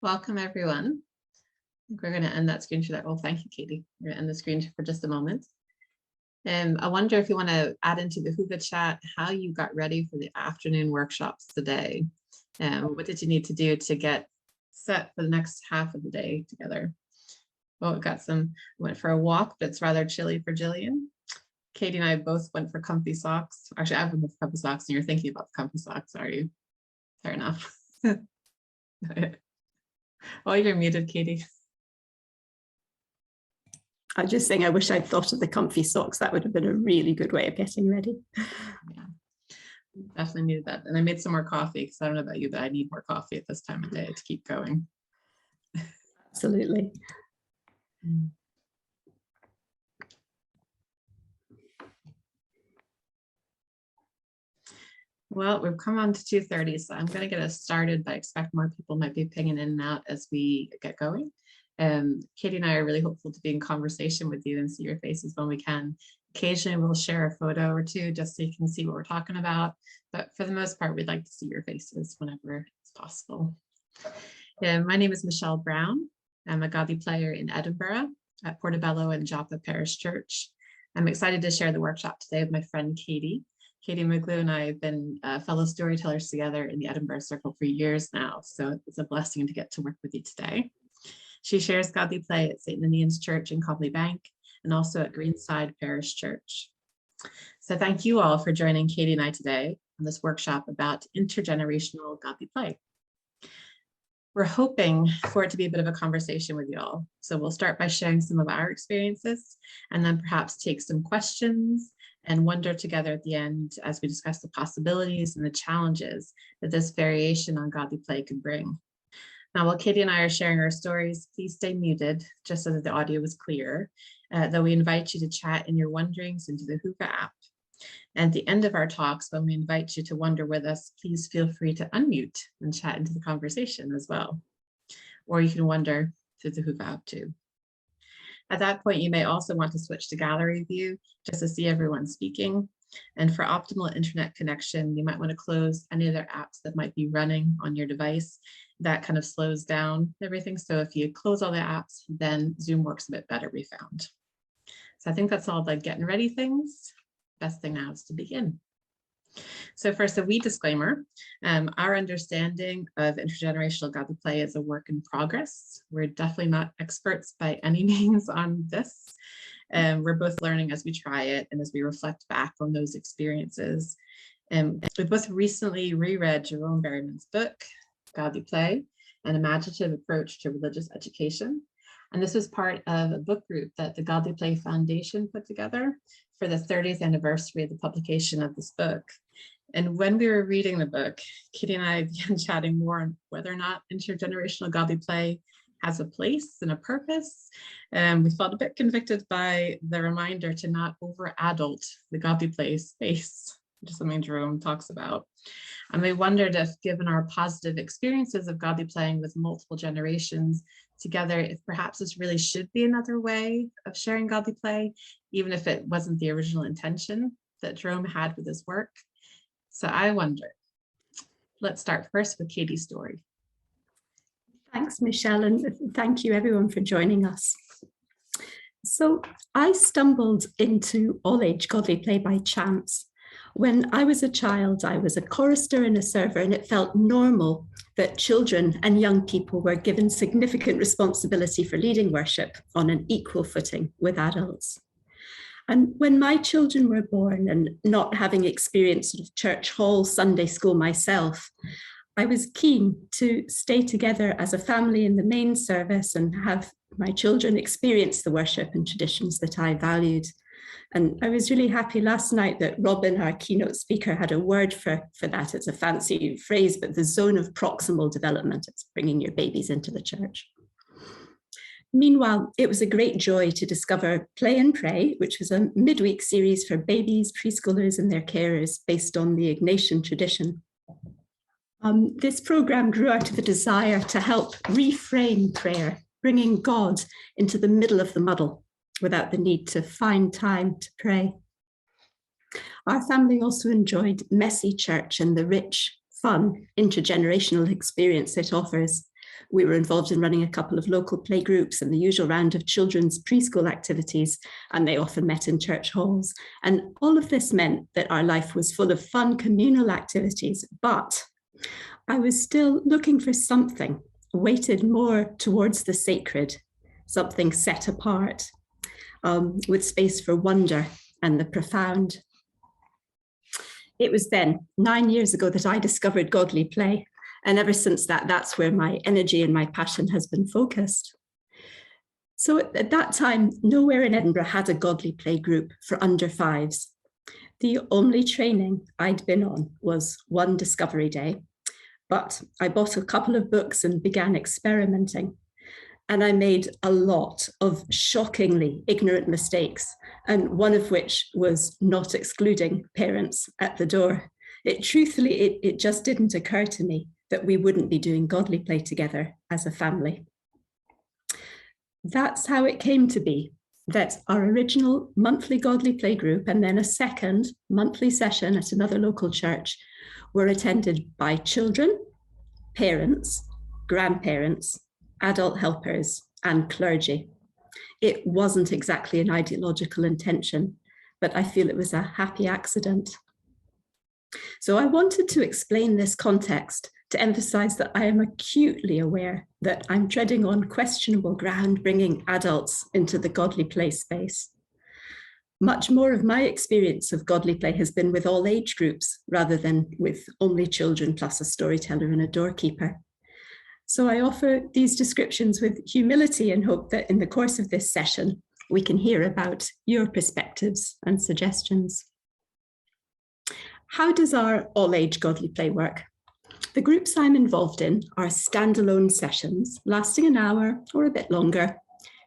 Welcome, everyone. I think we're going to end that screen share. Oh, thank you, Katie. We're going to end the screen for just a moment. I wonder if you want to add into the Whova chat how you got ready for the afternoon workshops today. What did you need to do to get set for the next half of the day together? Well, we got went for a walk, but it's rather chilly for Jillian. Katie and I both went for comfy socks. Actually, I went for comfy socks, and you're thinking about the comfy socks, are you? Fair enough. Oh, you're muted, Katie. I just think I wish I'd thought of the comfy socks. That would have been a really good way of getting ready. Yeah, definitely needed that. And I made some more coffee because I don't know about you, but I need more coffee at this time of day to keep going. Absolutely. Well, we've come on to 2:30, so I'm going to get us started, but I expect more people might be pinging in and out as we get going. Katie and I are really hopeful to be in conversation with you and see your faces when we can. Occasionally, we'll share a photo or two just so you can see what we're talking about. But for the most part, we'd like to see your faces whenever it's possible. My name is Michelle Brown. I'm a Gaudi player in Edinburgh at Portobello and Joppa Parish Church. I'm excited to share the workshop today with my friend Katie. Katie McGlue and I have been fellow storytellers together in the Edinburgh Circle for years now, so it's a blessing to get to work with you today. She shares Gaudi play at St. Ninian's Church in Copley Bank and also at Greenside Parish Church. So thank you all for joining Katie and I today on this workshop about intergenerational Gaudi play. We're hoping for it to be a bit of a conversation with you all. So we'll start by sharing some of our experiences and then perhaps take some questions and wonder together at the end as we discuss the possibilities and the challenges that this variation on Gaudi play could bring. Now, while Katie and I are sharing our stories, please stay muted just so that the audio is clear, though we invite you to chat in your wonderings into the Whova app. And at the end of our talks, when we invite you to wonder with us, please feel free to unmute and chat into the conversation as well. Or you can wonder through the Whova app too. At that point, you may also want to switch to gallery view just to see everyone speaking. And for optimal internet connection, you might want to close any other apps that might be running on your device. That kind of slows down everything. So if you close all the apps, then Zoom works a bit better, we found. So I think that's all the getting ready things. Best thing now is to begin. So first, a wee disclaimer. Our understanding of intergenerational Gaudi play is a work in progress. We're definitely not experts by any means on this. We're both learning as we try it and as we reflect back on those experiences. We both recently reread Jerome Berryman's book, Gaudi Play, An Imaginative Approach to Religious Education. And this was part of a book group that the Gaudi Play Foundation put together for the 30th anniversary of the publication of this book. And when we were reading the book, Katie and I began chatting more on whether or not intergenerational Gaudi play has a place and a purpose. We felt a bit convicted by the reminder to not over-adult the Gaudi play space, which is something Jerome talks about. And we wondered if, given our positive experiences of Gaudi playing with multiple generations together, if perhaps this really should be another way of sharing Gaudi play, even if it wasn't the original intention that Jerome had with his work. So I wonder, let's start first with Katie's story. Thanks, Michelle, and thank you everyone for joining us. So I stumbled into all-age Gaudi play by chance. When I was a child, I was a chorister and a server, and it felt normal that children and young people were given significant responsibility for leading worship on an equal footing with adults. And when my children were born, and not having experienced sort of church hall Sunday school myself, I was keen to stay together as a family in the main service and have my children experience the worship and traditions that I valued. And I was really happy last night that Robin, our keynote speaker, had a word for that. It's a fancy phrase, but the zone of proximal development, it's bringing your babies into the church. Meanwhile, it was a great joy to discover Play and Pray, which was a midweek series for babies, preschoolers and their carers based on the Ignatian tradition. This program grew out of a desire to help reframe prayer, bringing God into the middle of the muddle without the need to find time to pray. Our family also enjoyed Messy Church and the rich, fun, intergenerational experience it offers. We were involved in running a couple of local play groups and the usual round of children's preschool activities, and they often met in church halls. And all of this meant that our life was full of fun communal activities, but I was still looking for something weighted more towards the sacred, something set apart, with space for wonder and the profound. It was then, 9 years ago, that I discovered godly play. And ever since that, that's where my energy and my passion has been focused. So at that time, nowhere in Edinburgh had a godly play group for under fives. The only training I'd been on was one discovery day, but I bought a couple of books and began experimenting. And I made a lot of shockingly ignorant mistakes, and one of which was not excluding parents at the door. It just didn't occur to me that we wouldn't be doing godly play together as a family. That's how it came to be, that our original monthly godly play group and then a second monthly session at another local church were attended by children, parents, grandparents, adult helpers, and clergy. It wasn't exactly an ideological intention, but I feel it was a happy accident. So I wanted to explain this context to emphasize that I am acutely aware that I'm treading on questionable ground, bringing adults into the godly play space. Much more of my experience of godly play has been with all age groups rather than with only children plus a storyteller and a doorkeeper. So I offer these descriptions with humility and hope that in the course of this session, we can hear about your perspectives and suggestions. How does our all-age godly play work? The groups I'm involved in are standalone sessions lasting an hour or a bit longer,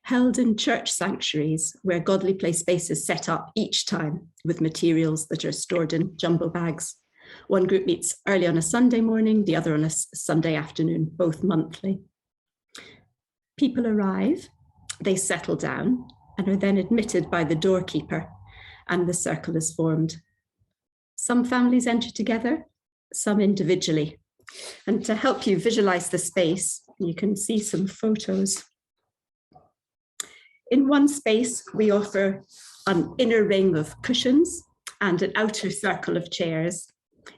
held in church sanctuaries where godly play space is set up each time with materials that are stored in jumbo bags. One group meets early on a Sunday morning, the other on a Sunday afternoon, both monthly. People arrive, they settle down, and are then admitted by the doorkeeper, and the circle is formed. Some families enter together, some individually. And to help you visualize the space, you can see some photos. In one space, we offer an inner ring of cushions and an outer circle of chairs.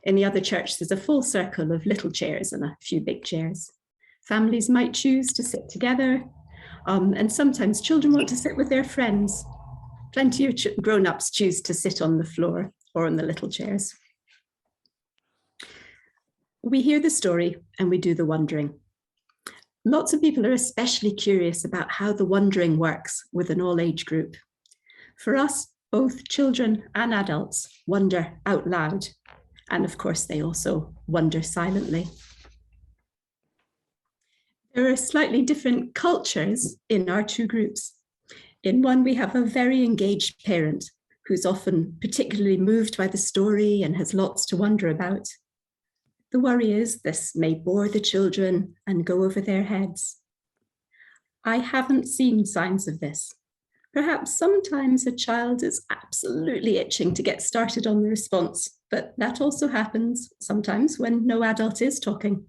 In the other church, there's a full circle of little chairs and a few big chairs. Families might choose to sit together, and sometimes children want to sit with their friends. Plenty of grown-ups choose to sit on the floor or on the little chairs. We hear the story and we do the wondering. Lots of people are especially curious about how the wondering works with an all-age group. For us, both children and adults wonder out loud. And of course, they also wonder silently. There are slightly different cultures in our two groups. In one, we have a very engaged parent who's often particularly moved by the story and has lots to wonder about. The worry is this may bore the children and go over their heads. I haven't seen signs of this. Perhaps sometimes a child is absolutely itching to get started on the response, but that also happens sometimes when no adult is talking.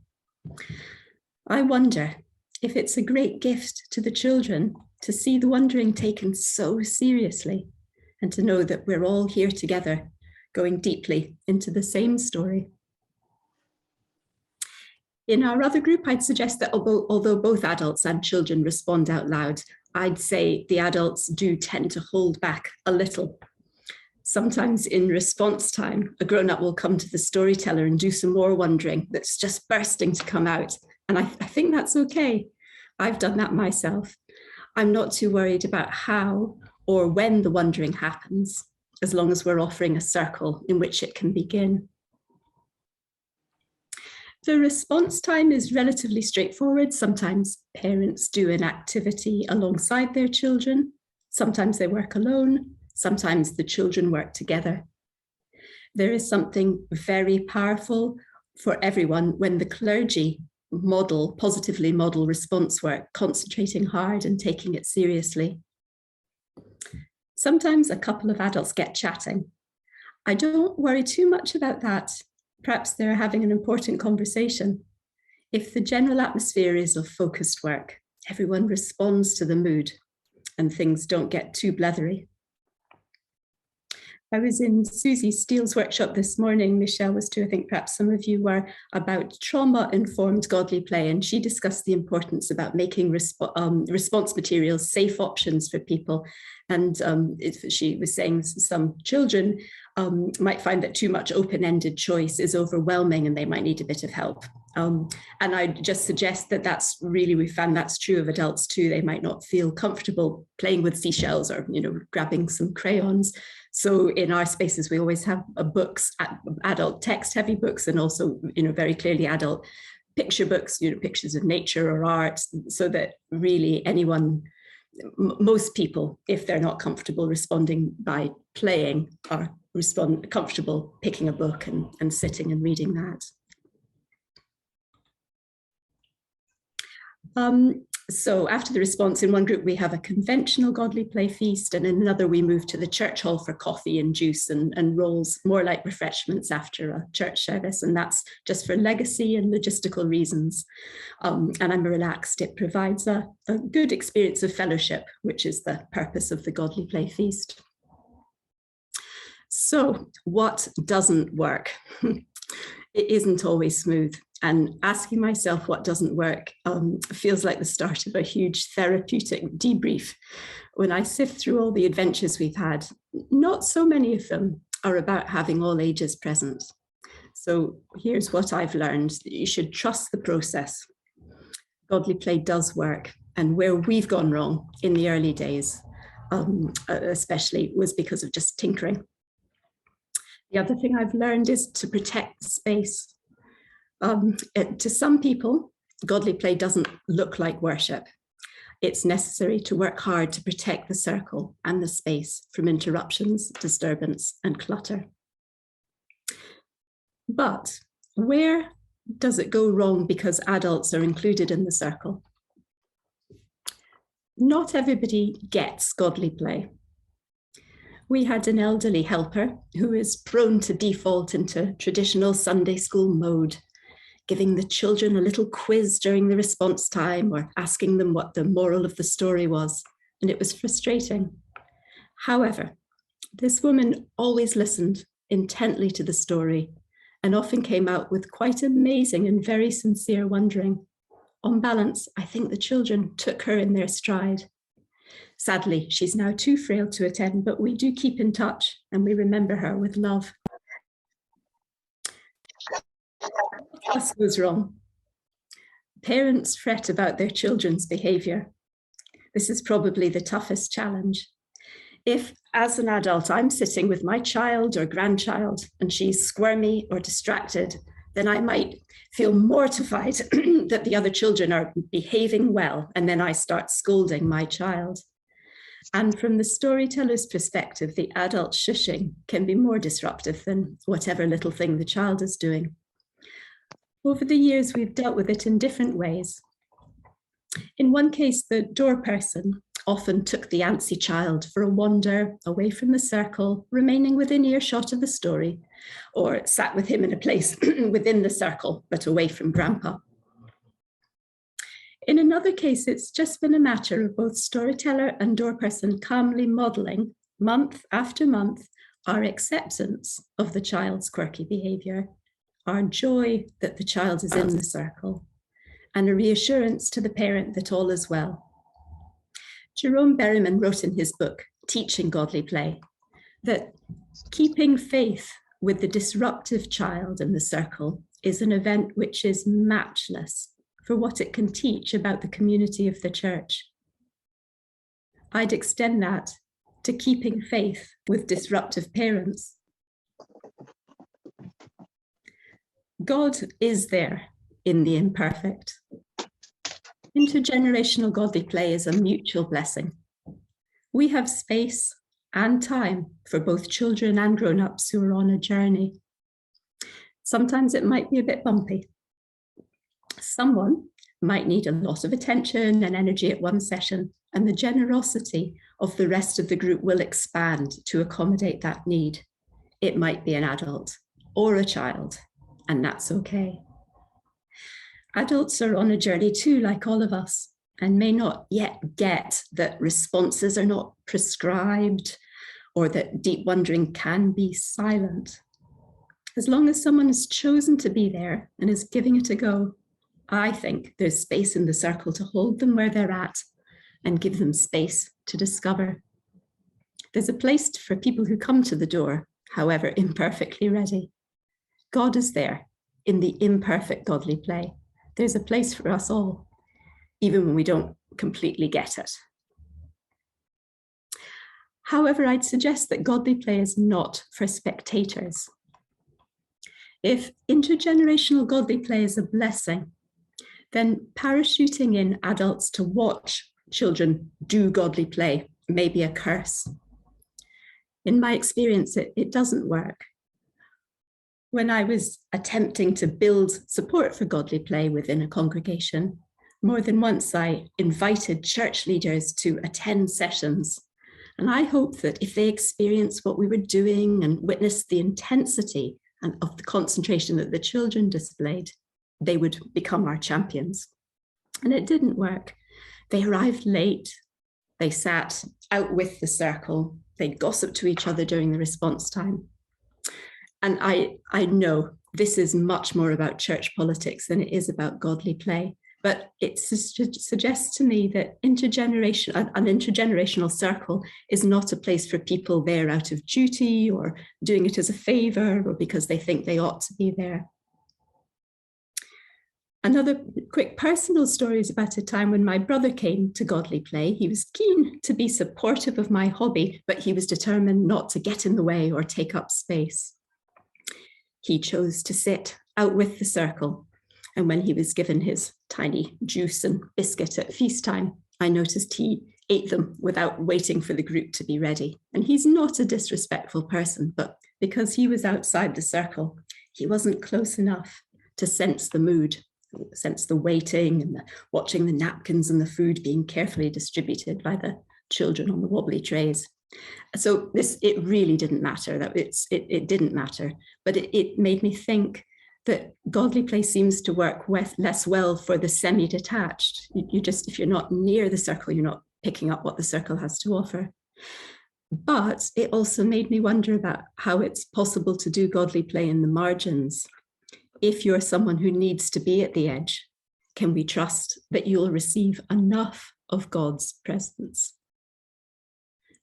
I wonder if it's a great gift to the children to see the wondering taken so seriously and to know that we're all here together, going deeply into the same story. In our other group, I'd suggest that although both adults and children respond out loud, I'd say the adults do tend to hold back a little. Sometimes in response time, a grown-up will come to the storyteller and do some more wondering that's just bursting to come out. And I think that's okay. I've done that myself. I'm not too worried about how or when the wondering happens, as long as we're offering a circle in which it can begin. The response time is relatively straightforward. Sometimes parents do an activity alongside their children. Sometimes they work alone. Sometimes the children work together. There is something very powerful for everyone when the clergy positively model response work, concentrating hard and taking it seriously. Sometimes a couple of adults get chatting. I don't worry too much about that. Perhaps they're having an important conversation. If the general atmosphere is of focused work, everyone responds to the mood and things don't get too blethery. I was in Susie Steele's workshop this morning, Michelle was too, I think perhaps some of you were, about trauma-informed godly play, and she discussed the importance about making response materials safe options for people. And she was saying some children might find that too much open-ended choice is overwhelming and they might need a bit of help. And I just suggest that that's really, we found that's true of adults too. They might not feel comfortable playing with seashells or, grabbing some crayons. So in our spaces, we always have books, adult text-heavy books, and also, very clearly adult picture books, pictures of nature or art, so that really anyone, most people, if they're not comfortable responding by playing, are comfortable picking a book and sitting and reading that. So after the response, in one group, we have a conventional godly play feast, and in another, we move to the church hall for coffee and juice and rolls, more like refreshments after a church service. And that's just for legacy and logistical reasons. And I'm relaxed. It provides a good experience of fellowship, which is the purpose of the godly play feast. So what doesn't work? It isn't always smooth. And asking myself what doesn't work feels like the start of a huge therapeutic debrief. When I sift through all the adventures we've had, not so many of them are about having all ages present. So here's what I've learned. You should trust the process. Godly play does work. And where we've gone wrong in the early days, especially, was because of just tinkering. The other thing I've learned is to protect the space. To some people, godly play doesn't look like worship. It's necessary to work hard to protect the circle and the space from interruptions, disturbance, and clutter. But where does it go wrong because adults are included in the circle? Not everybody gets godly play. We had an elderly helper who is prone to default into traditional Sunday school mode, giving the children a little quiz during the response time or asking them what the moral of the story was, and it was frustrating. However, this woman always listened intently to the story and often came out with quite amazing and very sincere wondering. On balance, I think the children took her in their stride. Sadly, she's now too frail to attend, but we do keep in touch and we remember her with love. What else goes wrong? Parents fret about their children's behaviour. This is probably the toughest challenge. If, as an adult, I'm sitting with my child or grandchild and she's squirmy or distracted, then I might feel mortified that the other children are behaving well, and then I start scolding my child. And from the storyteller's perspective, the adult shushing can be more disruptive than whatever little thing the child is doing. Over the years, we've dealt with it in different ways. In one case, the door person often took the antsy child for a wander away from the circle, remaining within earshot of the story, or sat with him in a place within the circle, but away from Grandpa. In another case, it's just been a matter of both storyteller and door person calmly modelling, month after month, our acceptance of the child's quirky behaviour, our joy that the child is in the circle, and a reassurance to the parent that all is well. Jerome Berryman wrote in his book, Teaching Godly Play, that keeping faith with the disruptive child in the circle is an event which is matchless for what it can teach about the community of the church. I'd extend that to keeping faith with disruptive parents. God is there in the imperfect. Intergenerational godly play is a mutual blessing. We have space and time for both children and grown-ups who are on a journey. Sometimes it might be a bit bumpy. Someone might need a lot of attention and energy at one session, and the generosity of the rest of the group will expand to accommodate that need. It might be an adult or a child, and that's okay. Adults are on a journey too, like all of us, and may not yet get that responses are not prescribed or that deep wondering can be silent. As long as someone has chosen to be there and is giving it a go, I think there's space in the circle to hold them where they're at and give them space to discover. There's a place for people who come to the door, however imperfectly ready. God is there in the imperfect godly play. There's a place for us all, even when we don't completely get it. However, I'd suggest that godly play is not for spectators. If intergenerational godly play is a blessing, then parachuting in adults to watch children do godly play may be a curse. In my experience, it doesn't work. When I was attempting to build support for godly play within a congregation, more than once I invited church leaders to attend sessions. And I hoped that if they experienced what we were doing and witnessed the intensity and of the concentration that the children displayed, they would become our champions. And it didn't work. They arrived late. They sat out with the circle. They gossiped to each other during the response time. And I know this is much more about church politics than it is about godly play. But it suggests to me that an intergenerational circle is not a place for people there out of duty or doing it as a favor or because they think they ought to be there. Another quick personal story is about a time when my brother came to godly play. He was keen to be supportive of my hobby, but he was determined not to get in the way or take up space. He chose to sit out with the circle. And when he was given his tiny juice and biscuit at feast time, I noticed he ate them without waiting for the group to be ready. And he's not a disrespectful person, but because he was outside the circle, he wasn't close enough to sense the mood, sense the waiting and watching the napkins and the food being carefully distributed by the children on the wobbly trays. So it really didn't matter. It didn't matter, but it made me think that godly play seems to work less well for the semi-detached. If you're not near the circle, you're not picking up what the circle has to offer. But it also made me wonder about how it's possible to do godly play in the margins. If you're someone who needs to be at the edge, can we trust that you'll receive enough of God's presence?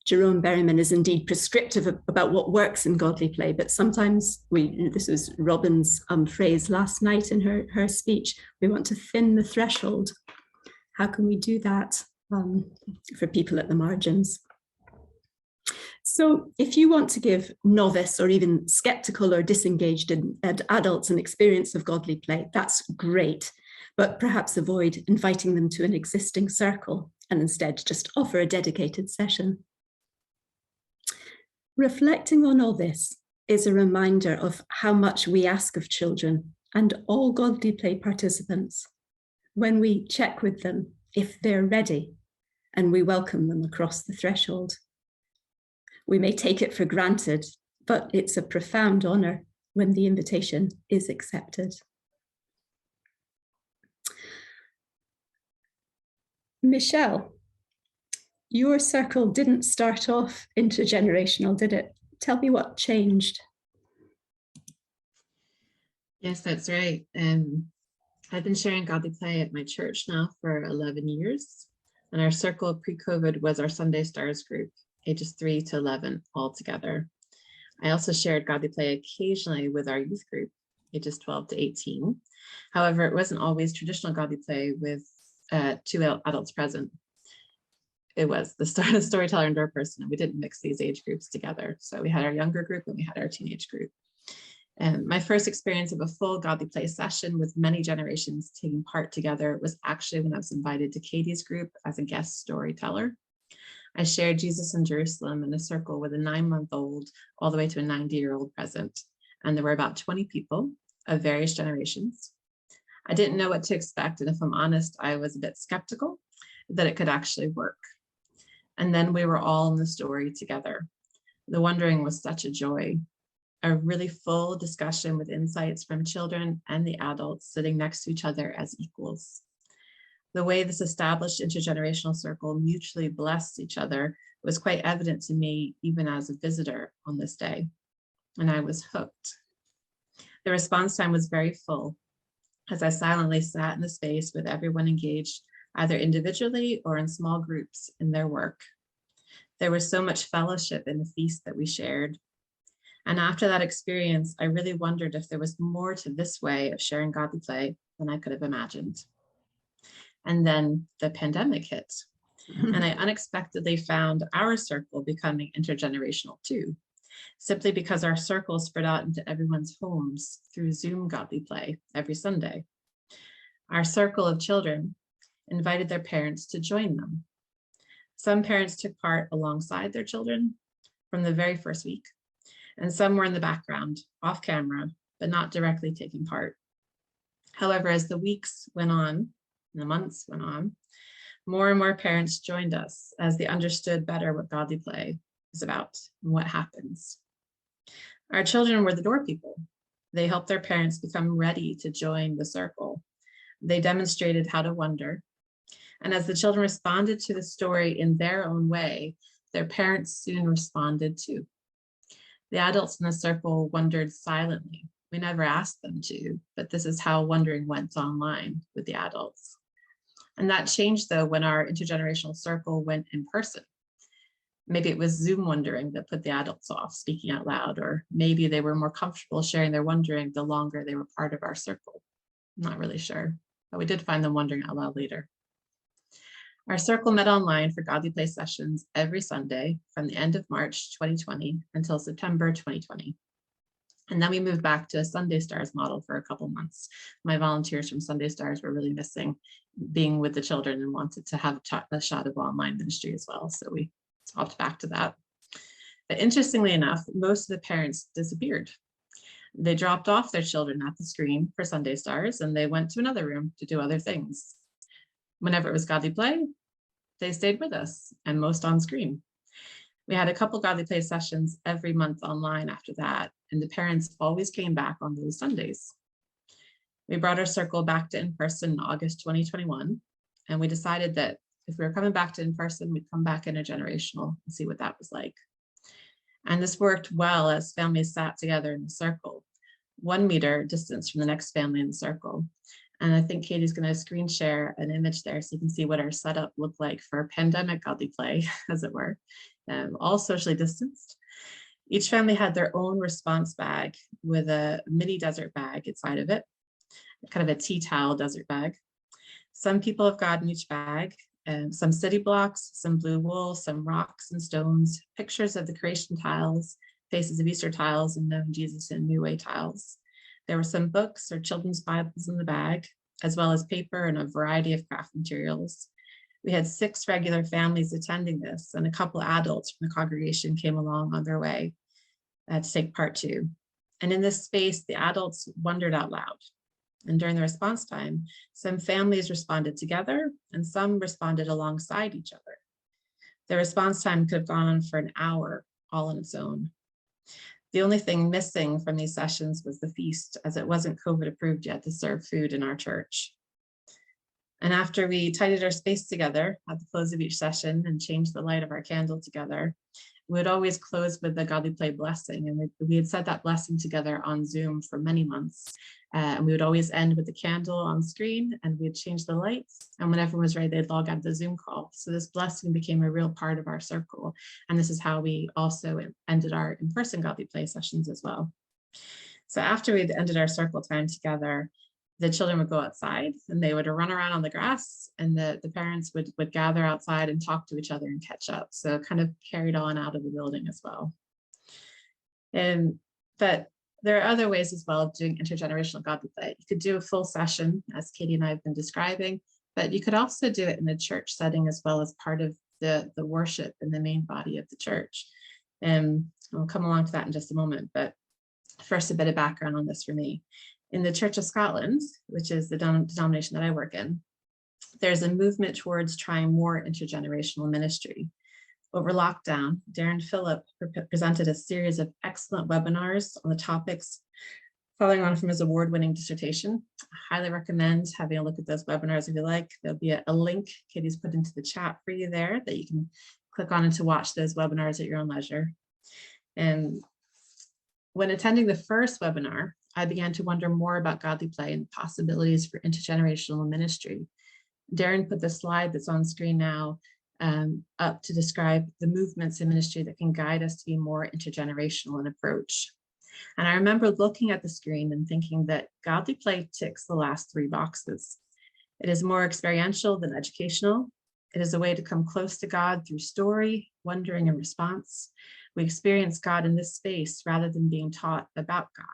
Jerome Berryman is indeed prescriptive about what works in godly play, but sometimes this was Robin's phrase last night in her speech, we want to thin the threshold. How can we do that for people at the margins? So if you want to give novice or even skeptical or disengaged adults an experience of godly play, that's great, but perhaps avoid inviting them to an existing circle and instead just offer a dedicated session. Reflecting on all this is a reminder of how much we ask of children and all godly play participants when we check with them if they're ready and we welcome them across the threshold. We may take it for granted, but it's a profound honor when the invitation is accepted. Michelle, your circle didn't start off intergenerational, did it? Tell me what changed. Yes, that's right. I've been sharing godly play at my church now for 11 years. And our circle pre-COVID was our Sunday Stars group, ages 3 to 11 all together. I also shared godly play occasionally with our youth group, ages 12 to 18. However, it wasn't always traditional godly play with 2 adults present. It was the storyteller and door person, and we didn't mix these age groups together. So we had our younger group and we had our teenage group. And my first experience of a full godly play session with many generations taking part together was actually when I was invited to Katie's group as a guest storyteller. I shared Jesus in Jerusalem in a circle with a 9-month-old all the way to a 90-year-old present. And there were about 20 people of various generations. I didn't know what to expect. And if I'm honest, I was a bit skeptical that it could actually work. And then we were all in the story together. The wondering was such a joy. a really full discussion with insights from children and the adults sitting next to each other as equals. The way this established intergenerational circle mutually blessed each other was quite evident to me even as a visitor on this day, and I was hooked. The response time was very full as I silently sat in the space with everyone engaged either individually or in small groups in their work. There was so much fellowship in the feast that we shared. And after that experience, I really wondered if there was more to this way of sharing godly play than I could have imagined. And then the pandemic hit, and I unexpectedly found our circle becoming intergenerational too, simply because our circle spread out into everyone's homes through Zoom godly play every Sunday. Our circle of children invited their parents to join them. Some parents took part alongside their children from the very first week, and some were in the background, off camera, but not directly taking part. However, as the weeks went on, and the months went on, more and more parents joined us as they understood better what godly play is about and what happens. Our children were the door people. They helped their parents become ready to join the circle. They demonstrated how to wonder. And as the children responded to the story in their own way, their parents soon responded too. The adults in the circle wondered silently. We never asked them to, but this is how wondering went online with the adults. And that changed though when our intergenerational circle went in person. Maybe it was Zoom wondering that put the adults off speaking out loud, or maybe they were more comfortable sharing their wondering the longer they were part of our circle. I'm not really sure, but we did find them wondering out loud later. Our circle met online for godly play sessions every Sunday from the end of March 2020 until September 2020. And then we moved back to a Sunday Stars model for a couple months. My volunteers from Sunday Stars were really missing being with the children and wanted to have a shot of online ministry as well. So we swapped back to that. But interestingly enough, most of the parents disappeared. They dropped off their children at the screen for Sunday Stars and they went to another room to do other things. Whenever it was godly play, they stayed with us and most on screen. We had a couple godly play sessions every month online after that, and the parents always came back on those Sundays. We brought our circle back to in-person in August 2021, and we decided that if we were coming back to in-person, we'd come back intergenerational and see what that was like. And this worked well as families sat together in a circle, 1 meter distance from the next family in the circle. And I think Katie's going to screen share an image there so you can see what our setup looked like for pandemic godly play, as it were, all socially distanced. Each family had their own response bag with a mini desert bag inside of it, kind of a tea towel desert bag. Some people have gotten each bag, some city blocks, some blue wool, some rocks and stones, pictures of the creation tiles, faces of Easter tiles, and knowing Jesus in New Way tiles. There were some books or children's Bibles in the bag, as well as paper and a variety of craft materials. We had 6 regular families attending this, and a couple adults from the congregation came along on their way to take part too. And in this space, the adults wondered out loud. And during the response time, some families responded together and some responded alongside each other. The response time could have gone on for an hour all on its own. The only thing missing from these sessions was the feast, as it wasn't COVID approved yet to serve food in our church. And after we tidied our space together at the close of each session and changed the light of our candle together, we would always close with the godly play blessing. And we had said that blessing together on Zoom for many months. And we would always end with the candle on screen, and we'd change the lights. And when everyone was ready, they'd log out of the Zoom call. So this blessing became a real part of our circle. And this is how we also ended our in-person godly play sessions as well. So after we'd ended our circle time together, the children would go outside and they would run around on the grass, and the parents would gather outside and talk to each other and catch up. So it kind of carried on out of the building as well. But there are other ways as well of doing intergenerational godly play. You could do a full session, as Katie and I have been describing, but you could also do it in a church setting as well as part of the worship in the main body of the church. And I'll come along to that in just a moment, but first a bit of background on this for me. In the Church of Scotland, which is the denomination that I work in, there's a movement towards trying more intergenerational ministry. Over lockdown, Darren Phillip presented a series of excellent webinars on the topics following on from his award-winning dissertation. I highly recommend having a look at those webinars if you like. There'll be a link Katie's put into the chat for you there that you can click on and to watch those webinars at your own leisure. And when attending the first webinar, I began to wonder more about godly play and possibilities for intergenerational ministry. Darren put the slide that's on screen now up to describe the movements in ministry that can guide us to be more intergenerational in approach. And I remember looking at the screen and thinking that godly play ticks the last 3 boxes. It is more experiential than educational. It is a way to come close to God through story, wondering, and response. We experience God in this space rather than being taught about God.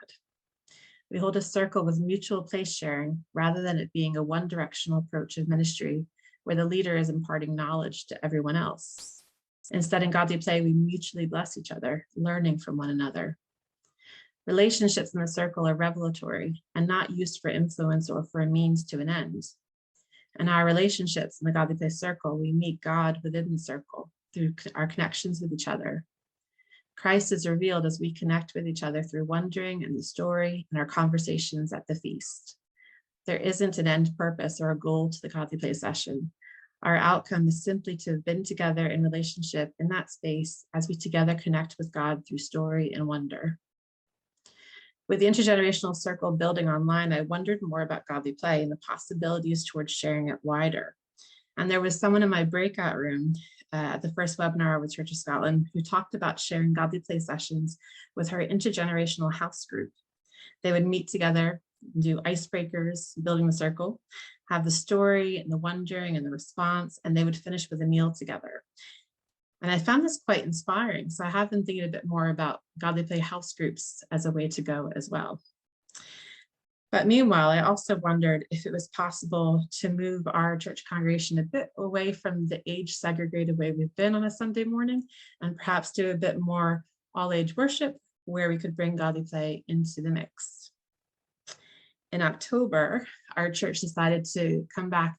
We hold a circle with mutual place sharing rather than it being a one-directional approach of ministry where the leader is imparting knowledge to everyone else. Instead, in godly play, we mutually bless each other, learning from one another. Relationships in the circle are revelatory and not used for influence or for a means to an end. In our relationships in the godly play circle, we meet God within the circle through our connections with each other. Christ is revealed as we connect with each other through wondering and the story and our conversations at the feast. There isn't an end purpose or a goal to the godly play session. Our outcome is simply to have been together in relationship in that space as we together connect with God through story and wonder. With the intergenerational circle building online, I wondered more about godly play and the possibilities towards sharing it wider. And there was someone in my breakout room at the first webinar with Church of Scotland who talked about sharing godly play sessions with her intergenerational house group. They would meet together, do icebreakers, building the circle, have the story and the wondering and the response, and they would finish with a meal together. And I found this quite inspiring. So I have been thinking a bit more about godly play house groups as a way to go as well. But meanwhile, I also wondered if it was possible to move our church congregation a bit away from the age segregated way we've been on a Sunday morning and perhaps do a bit more all age worship where we could bring godly play into the mix. In October, our church decided to come back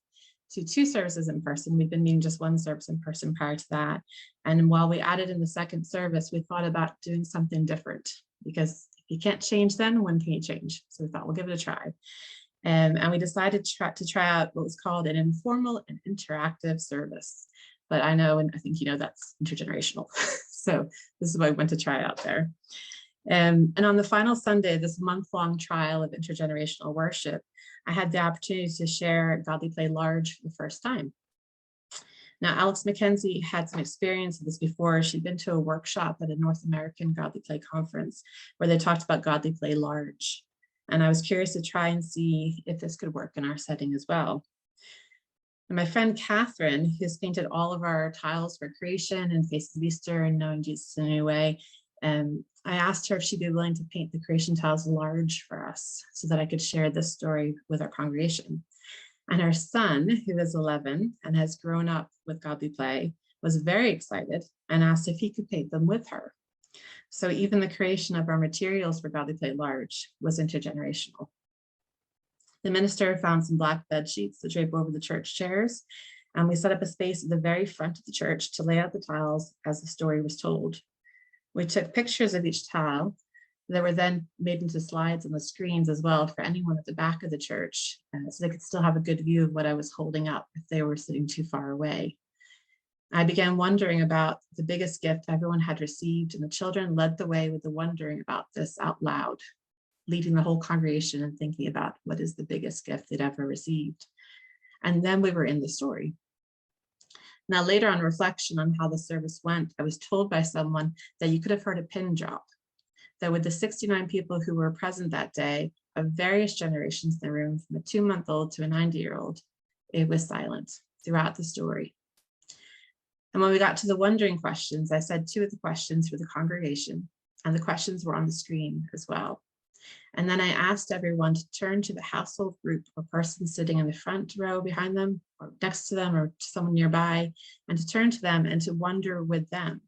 to 2 services in person. We'd been meeting just 1 service in person prior to that. And while we added in the second service, we thought about doing something different because if you can't change then, when can you change? So we thought we'll give it a try. And we decided to try out what was called an informal and interactive service. But I know, and I think you know, that's intergenerational. So this is what I went to try out there. And on the final Sunday, this month-long trial of intergenerational worship, I had the opportunity to share godly play large for the first time. Now, Alex McKenzie had some experience of this before. She'd been to a workshop at a North American godly play conference where they talked about godly play large. And I was curious to try and see if this could work in our setting as well. And my friend Catherine, who's painted all of our tiles for creation and Faces of Easter and Knowing Jesus in a New Way, I asked her if she'd be willing to paint the creation tiles large for us so that I could share this story with our congregation. And her son, who is 11 and has grown up with godly play, was very excited and asked if he could paint them with her. So even the creation of our materials for godly play large was intergenerational. The minister found some black bed sheets to drape over the church chairs, and we set up a space at the very front of the church to lay out the tiles as the story was told. We took pictures of each tile that were then made into slides on the screens as well for anyone at the back of the church, so they could still have a good view of what I was holding up if they were sitting too far away. I began wondering about the biggest gift everyone had received, and the children led the way with the wondering about this out loud, leading the whole congregation and thinking about what is the biggest gift they'd ever received. And then we were in the story. Now, later on reflection on how the service went, I was told by someone that you could have heard a pin drop, that with the 69 people who were present that day of various generations in the room, from a 2-month-old to a 90-year-old, it was silent throughout the story. And when we got to the wondering questions, I said 2 of the questions for the congregation, and the questions were on the screen as well. And then I asked everyone to turn to the household group or person sitting in the front row behind them or next to them or to someone nearby, and to turn to them and to wonder with them.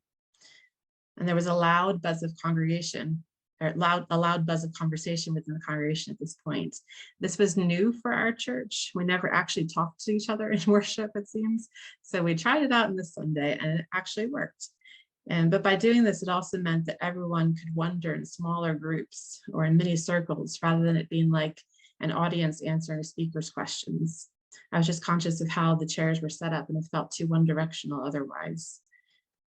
And there was a loud buzz of congregation or a loud buzz of conversation within the congregation at this point. This was new for our church. We never actually talked to each other in worship, it seems. So we tried it out on this Sunday and it actually worked. But by doing this, it also meant that everyone could wonder in smaller groups or in mini circles, rather than it being like an audience answering a speaker's questions. I was just conscious of how the chairs were set up and it felt too one directional otherwise.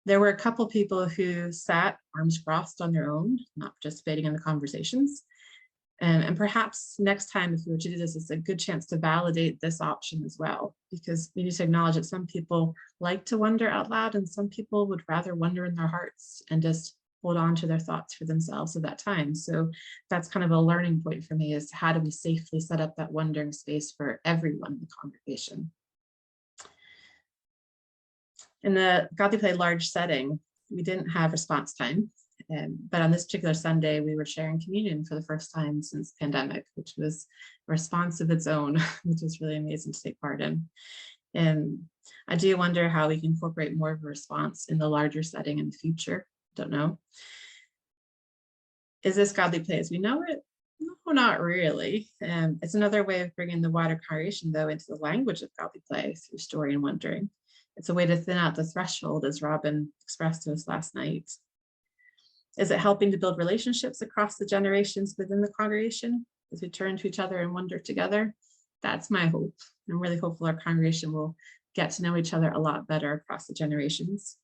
There were a couple people who sat arms crossed on their own, not participating in the conversations. And perhaps next time, if we were to do this, it's a good chance to validate this option as well, because we need to acknowledge that some people like to wonder out loud and some people would rather wonder in their hearts and just hold on to their thoughts for themselves at that time. So that's kind of a learning point for me, is how do we safely set up that wondering space for everyone in the congregation. In the Godly Play large setting, we didn't have response time. But on this particular Sunday, we were sharing communion for the first time since the pandemic, which was a response of its own, which was really amazing to take part in. And I do wonder how we can incorporate more of a response in the larger setting in the future. Don't know. Is this Godly Play as we know it? No, not really. It's another way of bringing the wider congregation, though, into the language of Godly Play through story and wondering. It's a way to thin out the threshold, as Robin expressed to us last night. Is it helping to build relationships across the generations within the congregation as we turn to each other and wonder together? That's my hope. I'm really hopeful our congregation will get to know each other a lot better across the generations.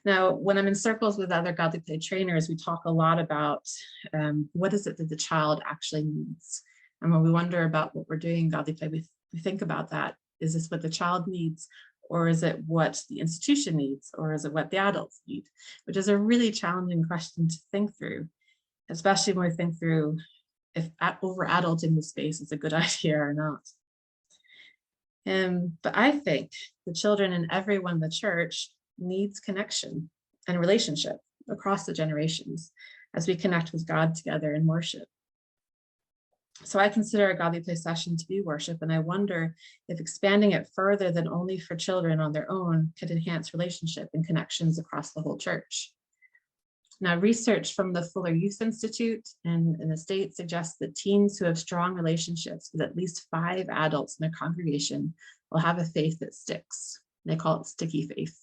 Now, when I'm in circles with other Godly Play trainers, we talk a lot about what is it that the child actually needs. And when we wonder about what we're doing in Godly Play, we think about that. Is this what the child needs? Or is it what the institution needs? Or is it what the adults need? Which is a really challenging question to think through, especially when we think through if over-adulting the space is a good idea or not. But I think the children and everyone in the church needs connection and relationship across the generations as we connect with God together in worship. So I consider a Godly Play session to be worship, and I wonder if expanding it further than only for children on their own could enhance relationship and connections across the whole church. Now, research from the Fuller Youth Institute and in the States suggests that teens who have strong relationships with at least 5 adults in their congregation will have a faith that sticks. They call it sticky faith.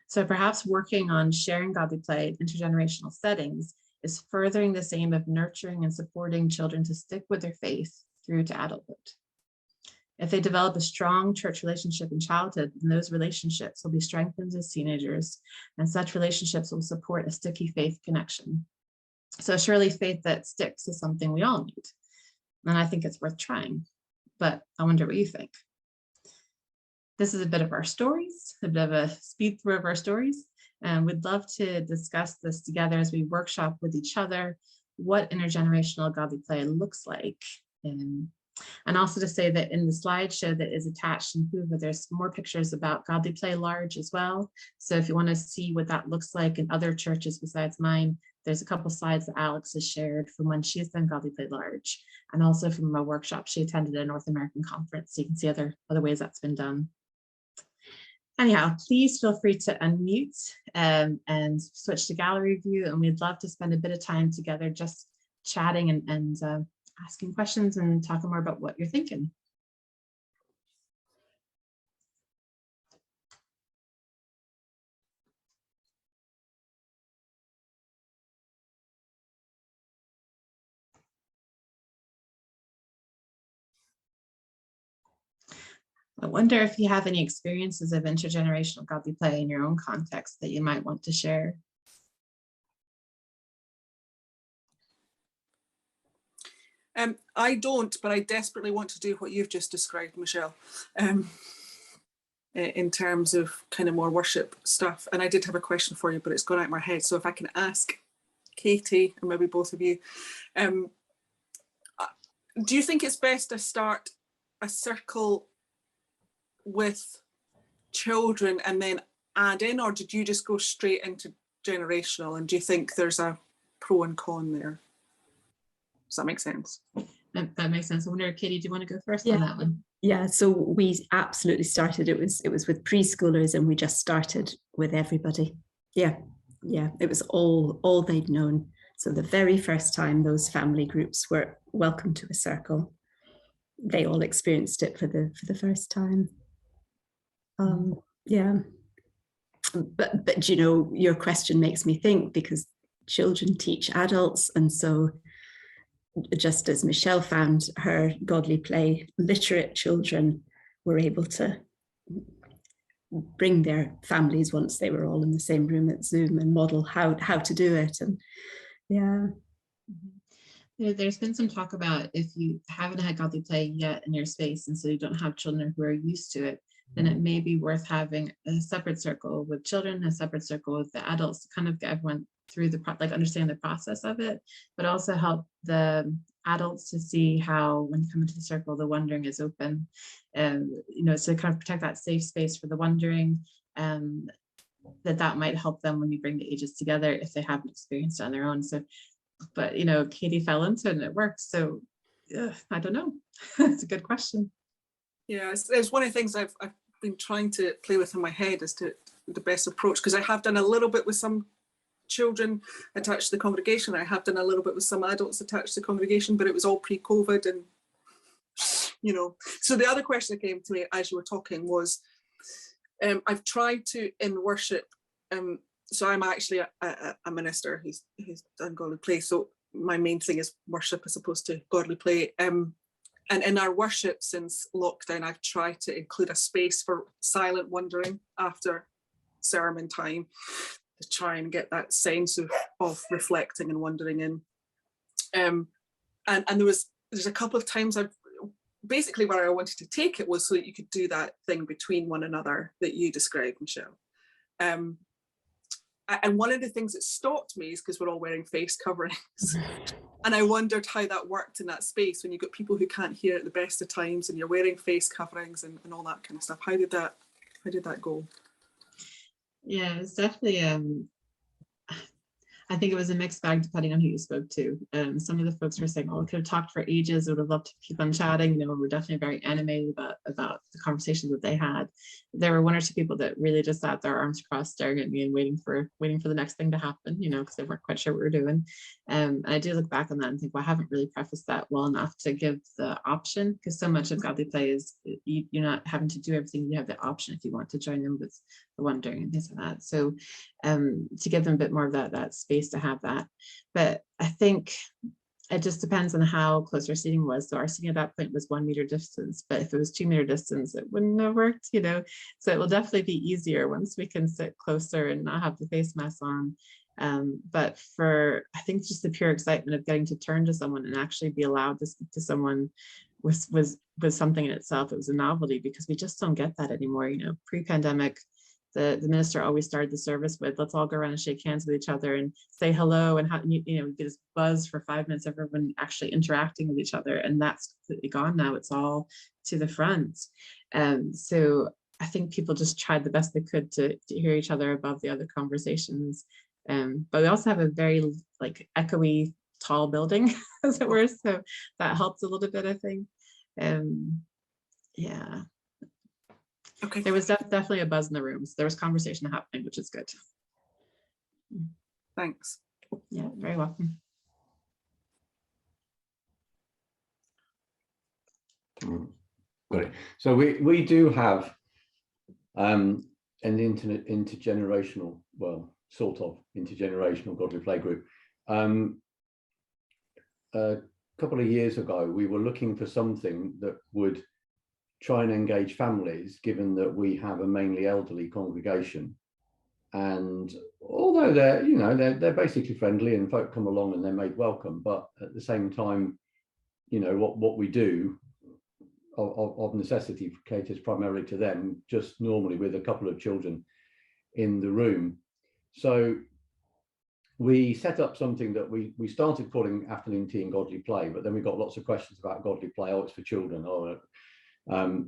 So perhaps working on sharing Godly Play in intergenerational settings is furthering this aim of nurturing and supporting children to stick with their faith through to adulthood. If they develop a strong church relationship in childhood, then those relationships will be strengthened as teenagers, and such relationships will support a sticky faith connection. So surely faith that sticks is something we all need, and I think it's worth trying, but I wonder what you think. This is a bit of our stories, a bit of a speed through of our stories. And we'd love to discuss this together as we workshop with each other what intergenerational Godly Play looks like. And also to say that in the slideshow that is attached in Hoover, there's more pictures about Godly Play Large as well. So if you want to see what that looks like in other churches besides mine, there's a couple slides that Alex has shared from when she's done Godly Play Large, and also from a workshop she attended at a North American conference. So you can see other ways that's been done. Anyhow, please feel free to unmute and switch to gallery view, and we'd love to spend a bit of time together just chatting and asking questions and talking more about what you're thinking. I wonder if you have any experiences of intergenerational Godly Play in your own context that you might want to share. I don't, but I desperately want to do what you've just described, Michelle, in terms of kind of more worship stuff. And I did have a question for you, but it's gone out of my head. So if I can ask Katie, or maybe both of you, do you think it's best to start a circle with children and then add in, or did you just go straight into generational? And do you think there's a pro and con there? Does that make sense? That makes sense. I wonder, Katie, do you want to go first on that one? Yeah, so we absolutely started. It was with preschoolers, and we just started with everybody. Yeah, yeah, it was all they'd known. So the very first time those family groups were welcome to a circle, they all experienced it for the first time. Yeah, but you know, your question makes me think, because children teach adults, and so just as Michelle found her godly play literate children were able to bring their families once they were all in the same room at Zoom and model how to do it. And yeah. There's been some talk about if you haven't had godly play yet in your space, and so you don't have children who are used to it, then it may be worth having a separate circle with children, a separate circle with the adults, to kind of get everyone through the understand the process of it, but also help the adults to see how, when you come into the circle, the wondering is open, and so kind of protect that safe space for the wondering, that might help them when you bring the ages together if they haven't experienced it on their own. So, but Katie fell into it and it worked. So I don't know. It's a good question. Yeah, it's one of the things I've been trying to play with in my head as to the best approach, because I have done a little bit with some children attached to the congregation. I have done a little bit with some adults attached to the congregation, but it was all pre-COVID, and So the other question that came to me as you were talking was, I've tried to, in worship, so I'm actually a minister who's done godly play, so my main thing is worship as opposed to godly play. And in our worship since lockdown, I've tried to include a space for silent wondering after sermon time, to try and get that sense of reflecting and wondering in. And there's a couple of times basically where I wanted to take it was so that you could do that thing between one another that you described, Michelle. And one of the things that stopped me is because we're all wearing face coverings. And I wondered how that worked in that space when you've got people who can't hear at the best of times and you're wearing face coverings and all that kind of stuff. How did that go? Yeah, it's definitely I think it was a mixed bag depending on who you spoke to. Some of the folks were saying, "Oh, I could have talked for ages. I would have loved to keep on chatting." We're definitely very animated about the conversations that they had. There were one or two people that really just sat their arms crossed, staring at me and waiting for the next thing to happen. Because they weren't quite sure what we were doing. And I do look back on that and think, well, I haven't really prefaced that well enough to give the option, because so much of godly play is you're not having to do everything. You have the option if you want to join them with the wondering and things like that. So to give them a bit more of that space to have that. But I think it just depends on how close our seating was. So our seating at that point was 1 meter distance, but if it was 2 meter distance, it wouldn't have worked, So it will definitely be easier once we can sit closer and not have the face mask on. But for, I think, just the pure excitement of getting to turn to someone and actually be allowed to speak to someone was something in itself. It was a novelty, because we just don't get that anymore. Pre-pandemic, the minister always started the service with, "Let's all go around and shake hands with each other and say hello," and we get this buzz for 5 minutes, everyone actually interacting with each other, and that's completely gone now. It's all to the front. So I think people just tried the best they could to hear each other above the other conversations. But we also have a very echoey tall building, as it were, so that helps a little bit, I think. Yeah. Okay. There was definitely a buzz in the room. So there was conversation happening, which is good. Thanks. Yeah, very welcome. Got it. So we do have an intergenerational, well, sort of intergenerational godly play group. A couple of years ago, we were looking for something that would try and engage families, given that we have a mainly elderly congregation. And although they're basically friendly and folk come along and they're made welcome, but at the same time, what we do of necessity caters primarily to them, just normally with a couple of children in the room. So we set up something that we started calling afternoon tea and godly play, but then we got lots of questions about godly play. Oh, it's for children.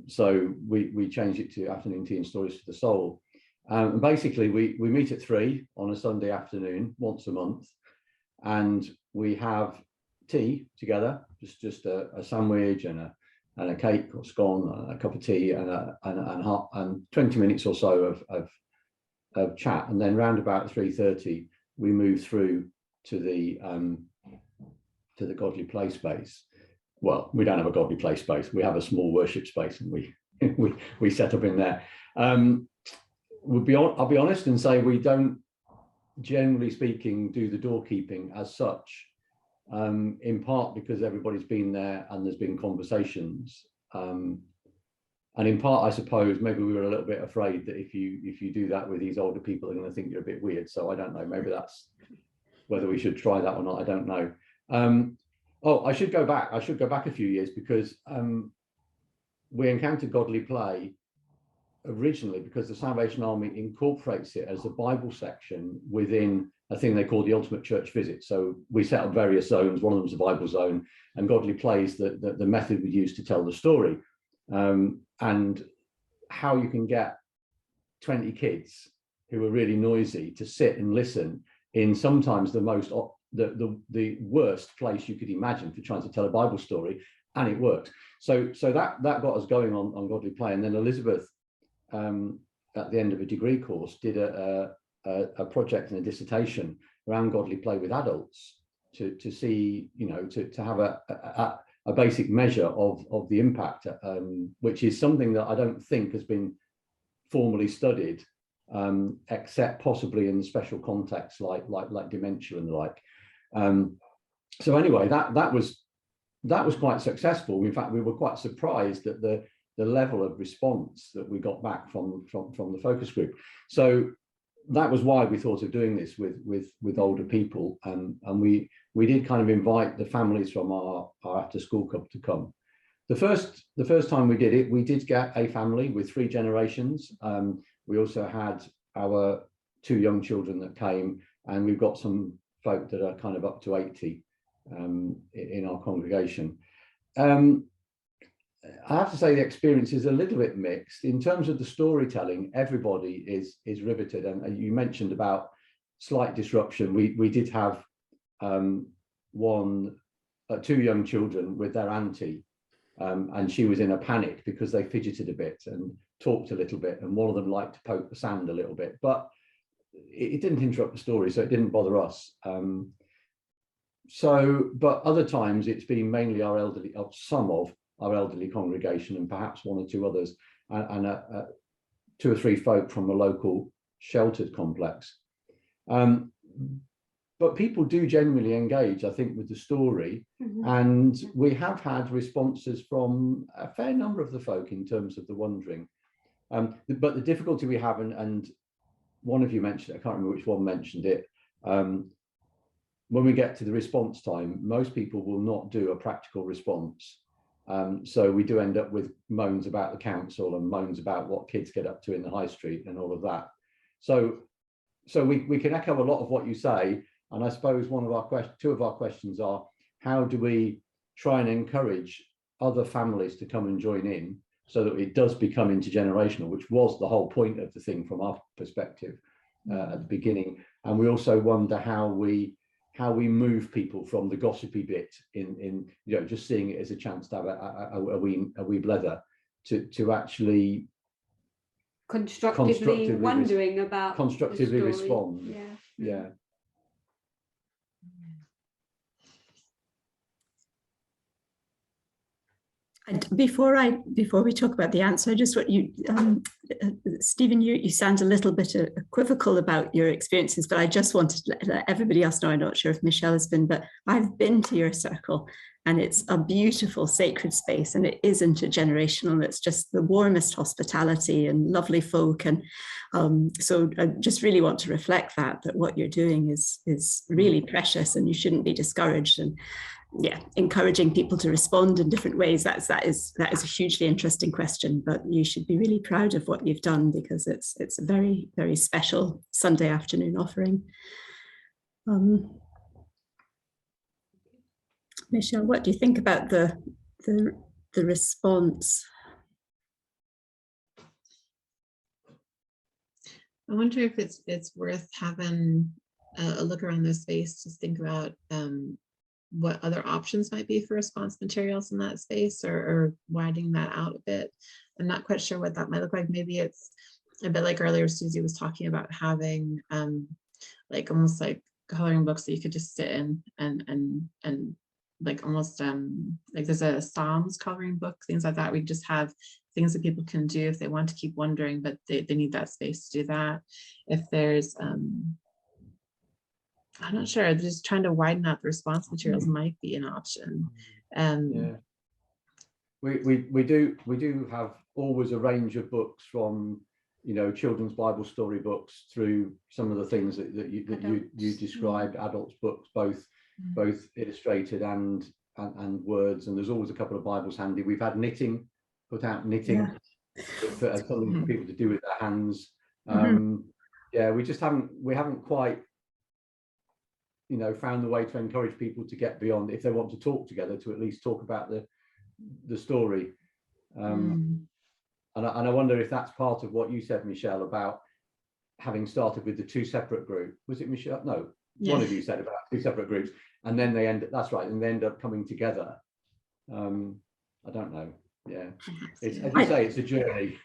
So we changed it to afternoon tea and stories for the soul. And basically we meet at 3 on a Sunday afternoon once a month, and we have tea together, just a sandwich and a cake or scone, a cup of tea and 20 minutes or so of chat, and then round about 3:30 we move through to the godly play space. Well, we don't have a godly play space. We have a small worship space, and we set up in there. I'll be honest and say we don't, generally speaking, do the doorkeeping as such, in part because everybody's been there and there's been conversations, and in part, I suppose, maybe we were a little bit afraid that if you do that with these older people, they're going to think you're a bit weird. So I don't know. Maybe that's whether we should try that or not. I don't know. I should go back. I should go back a few years, because we encountered godly play originally because the Salvation Army incorporates it as a Bible section within a thing they call the Ultimate Church Visit. So we set up various zones. One of them is a Bible zone, and godly play is the method we use to tell the story. And how you can get 20 kids who are really noisy to sit and listen in sometimes the worst place you could imagine for trying to tell a Bible story, and it works. So that got us going on godly play. And then Elizabeth, at the end of a degree course, did a project and a dissertation around godly play with adults to see, to have a basic measure of the impact, which is something that I don't think has been formally studied, except possibly in special contexts like dementia and the like. So anyway, that was quite successful. In fact, we were quite surprised at the level of response that we got back from the focus group. So that was why we thought of doing this with older people, and we did kind of invite the families from our after school club to come. The first time we did it, we did get a family with 3 generations. We also had our 2 young children that came, and we've got some folk that are kind of up to 80 in our congregation. I have to say the experience is a little bit mixed. In terms of the storytelling, everybody is riveted. And you mentioned about slight disruption. We did have 2 young children with their auntie, and she was in a panic because they fidgeted a bit and talked a little bit, and one of them liked to poke the sand a little bit, but it didn't interrupt the story, so it didn't bother us. But other times it's been mainly some of our elderly congregation, and perhaps 1 or 2 others, and 2 or 3 folk from a local sheltered complex. But people do genuinely engage, I think, with the story. Mm-hmm. And we have had responses from a fair number of the folk in terms of the wondering. But the difficulty we have, and one of you mentioned it, I can't remember which one mentioned it, when we get to the response time, most people will not do a practical response. So we do end up with moans about the council and moans about what kids get up to in the high street and all of that. So we can echo a lot of what you say. And I suppose 2 of our questions are, how do we try and encourage other families to come and join in so that it does become intergenerational, which was the whole point of the thing from our perspective at the beginning. And we also wonder how we move people from the gossipy bit in just seeing it as a chance to have a wee blether to actually constructively wondering about constructively the story. respond. Yeah. And before we talk about the answer, I just want you, Stephen, you sound a little bit equivocal about your experiences, but I just wanted to let everybody else know. I'm not sure if Michelle has been, but I've been to your circle, and it's a beautiful sacred space, and it is intergenerational. It's just the warmest hospitality and lovely folk, and so I just really want to reflect that what you're doing is really precious, and you shouldn't be discouraged. And yeah, encouraging people to respond in different ways. That is a hugely interesting question, but you should be really proud of what you've done, because it's a very, very special Sunday afternoon offering. Michelle, what do you think about the response? I wonder if it's worth having a look around the space to think about what other options might be for response materials in that space, or widening that out a bit. I'm not quite sure what that might look like. Maybe it's a bit like earlier Susie was talking about having like almost like coloring books that you could just sit in and like almost like there's a Psalms coloring book, things like that. We just have things that people can do if they want to keep wondering, but they need that space to do that. If there's I'm not sure, just trying to widen out the response materials might be an option. Yeah. We do have always a range of books from, you know, children's Bible story books through some of the things that you described, adults books, both illustrated and words, and there's always a couple of Bibles handy. We've had knitting, put out knitting for something for people to do with their hands. Yeah, we haven't quite, you know, found the way to encourage people to get beyond, if they want to talk together, to at least talk about the story. And I wonder if that's part of what you said, Michelle, about having started with the two separate groups. Was it Michelle? No, one of you said about two separate groups, and then they that's right, and they end up coming together. I don't know. Yeah, it's, as you say, it's a journey.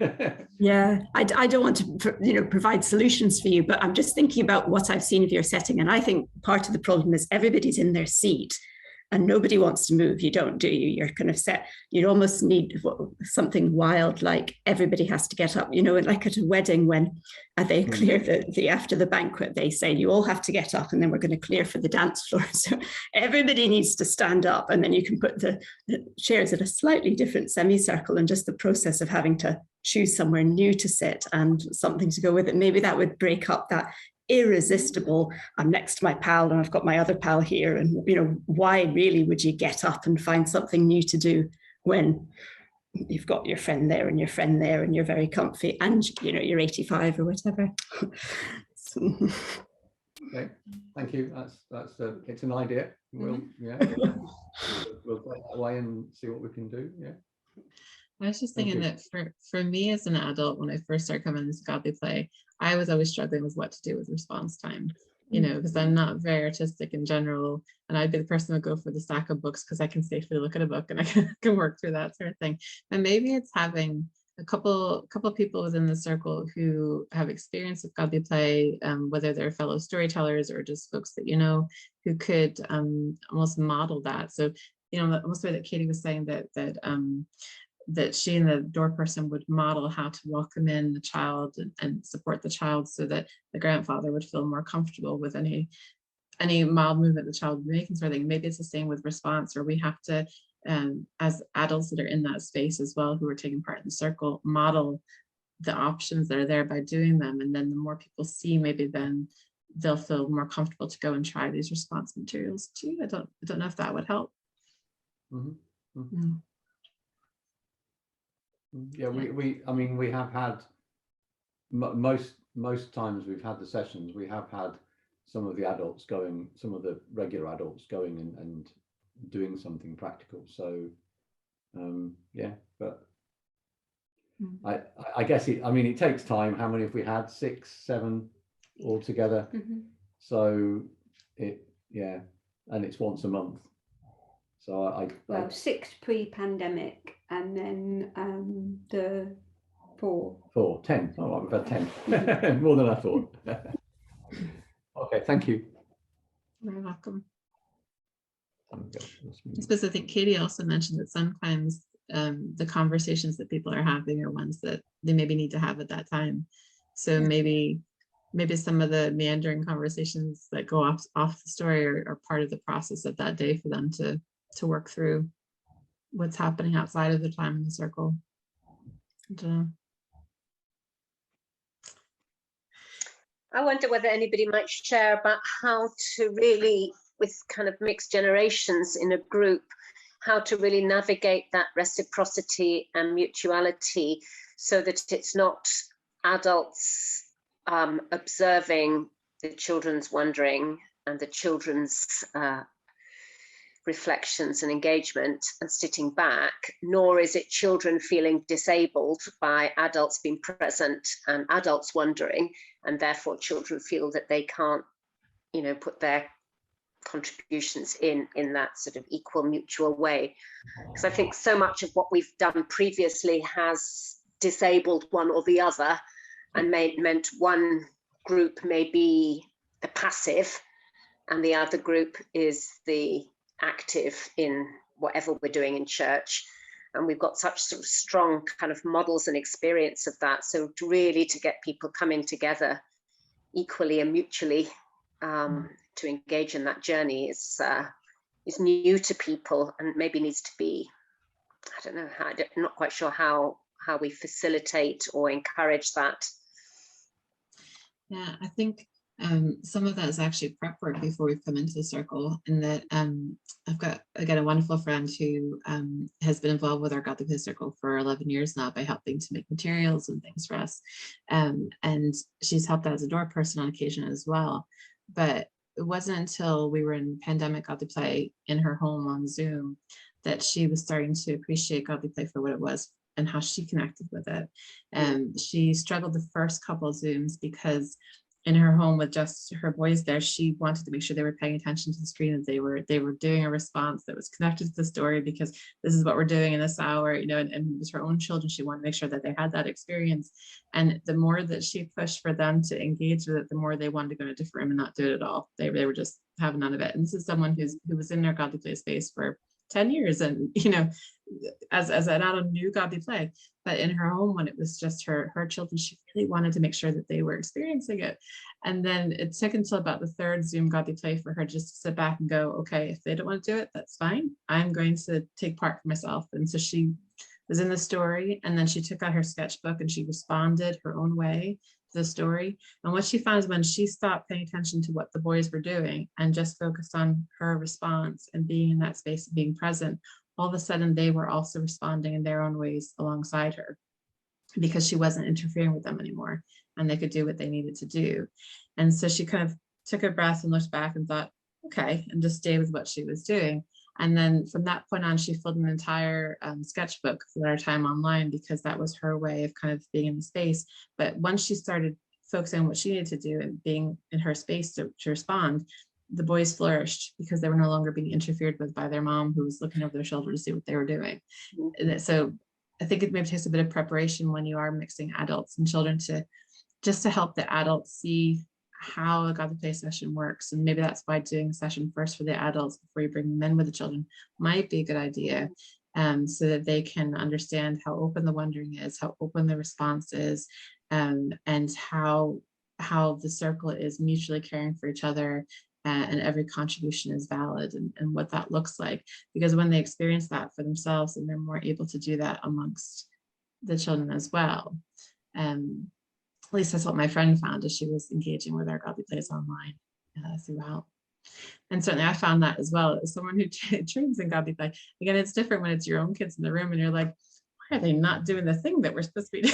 Yeah, I don't want to, you know, provide solutions for you, but I'm just thinking about what I've seen of your setting, and I think part of the problem is everybody's in their seat and nobody wants to move. You don't, do you? You're kind of set. You almost need something wild, like everybody has to get up, you know, like at a wedding when they clear the after the banquet, they say you all have to get up and then we're going to clear for the dance floor. So everybody needs to stand up, and then you can put the chairs at a slightly different semicircle, and just the process of having to choose somewhere new to sit and something to go with it. Maybe that would break up that irresistible, I'm next to my pal and I've got my other pal here, and you know, why really would you get up and find something new to do when you've got your friend there and your friend there and you're very comfy and you know you're 85 or whatever. Okay, thank you. That's it's an idea. We'll we'll go that way and see what we can do. Yeah, I was just thinking that for me as an adult, when I first started coming into Godly Play, I was always struggling with what to do with response time, you know, because I'm not very artistic in general. And I'd be the person who would go for the stack of books because I can safely look at a book and I can work through that sort of thing. And maybe it's having a couple people within the circle who have experience with Godly Play, whether they're fellow storytellers or just folks that you know, who could almost model that. So, you know, almost the way that Katie was saying that she and the door person would model how to welcome in the child and support the child, so that the grandfather would feel more comfortable with any mild movement the child would be making, sort of thing. Maybe it's the same with response, where we have to, as adults that are in that space as well, who are taking part in the circle, model the options that are there by doing them. And then the more people see, maybe then they'll feel more comfortable to go and try these response materials too. I don't know if that would help. Yeah, I mean, we have had most times we've had the sessions, we have had some of the adults going, some of the regular adults going and doing something practical. So yeah, but I guess it takes time. How many have we had? 6, 7 altogether? So and it's once a month. So well, 6 pre-pandemic, and then the 4. 10. Oh, right, we've had 10. More than I thought. Okay, thank you. You're welcome. I suppose I think Katie also mentioned that sometimes the conversations that people are having are ones that they maybe need to have at that time. So maybe some of the meandering conversations that go off the story are part of the process of that day for them to work through what's happening outside of the time in the circle. I wonder whether anybody might share about how to really, with kind of mixed generations in a group, how to really navigate that reciprocity and mutuality, so that it's not adults observing the children's wondering and the children's reflections and engagement and sitting back, nor is it children feeling disabled by adults being present and adults wondering, and therefore children feel that they can't, you know, put their contributions in that sort of equal mutual way. Because I think so much of what we've done previously has disabled one or the other, and meant one group may be the passive and the other group is the active in whatever we're doing in church. And we've got such sort of strong kind of models and experience of that. So really to get people coming together equally and mutually to engage in that journey is new to people, and maybe needs to be, I don't know how, I'm not quite sure how we facilitate or encourage that. Yeah, I think some of that is actually prep work before we come into the circle, in that I've got, again, a wonderful friend who has been involved with our Godly Play Circle for 11 years now by helping to make materials and things for us. And she's helped out as a door person on occasion as well. But it wasn't until we were in pandemic Godly Play in her home on Zoom that she was starting to appreciate Godly Play for what it was and how she connected with it. And she struggled the first couple of Zooms because in her home with just her boys there, she wanted to make sure they were paying attention to the screen, and they were doing a response that was connected to the story, because this is what we're doing in this hour, you know, and it was her own children. She wanted to make sure that they had that experience. And the more that she pushed for them to engage with it, the more they wanted to go in a different room and not do it at all. They were just having none of it. And this is someone who was in their Godly Play space for 10 years, and you know, as an adult, knew Godly Play, but in her home, when it was just her children, she really wanted to make sure that they were experiencing it. And then it took until about the third Zoom Godly Play for her just to sit back and go, okay, if they don't want to do it, that's fine. I'm going to take part for myself. And so she was in the story, and then she took out her sketchbook and she responded her own way to the story. And what she found is when she stopped paying attention to what the boys were doing and just focused on her response and being in that space and being present, all of a sudden they were also responding in their own ways alongside her, because she wasn't interfering with them anymore, and they could do what they needed to do. And so she kind of took a breath and looked back and thought, okay, and just stay with what she was doing. And then from that point on, she filled an entire sketchbook for our time online, because that was her way of kind of being in the space. But once she started focusing on what she needed to do and being in her space to respond, the boys flourished, because they were no longer being interfered with by their mom, who was looking over their shoulder to see what they were doing. And so I think it maybe takes a bit of preparation when you are mixing adults and children to just to help the adults see how a Godly Play session works. And maybe that's why doing a session first for the adults before you bring them in with the children might be a good idea, so that they can understand how open the wondering is, how open the response is, and how the circle is mutually caring for each other, and every contribution is valid, and what that looks like. Because when they experience that for themselves, and they're more able to do that amongst the children as well. At least that's what my friend found as she was engaging with our Godly Plays online throughout. And certainly I found that as well, as someone who trains in Godly Play. Again, it's different when it's your own kids in the room and you're like, why are they not doing the thing that we're supposed to be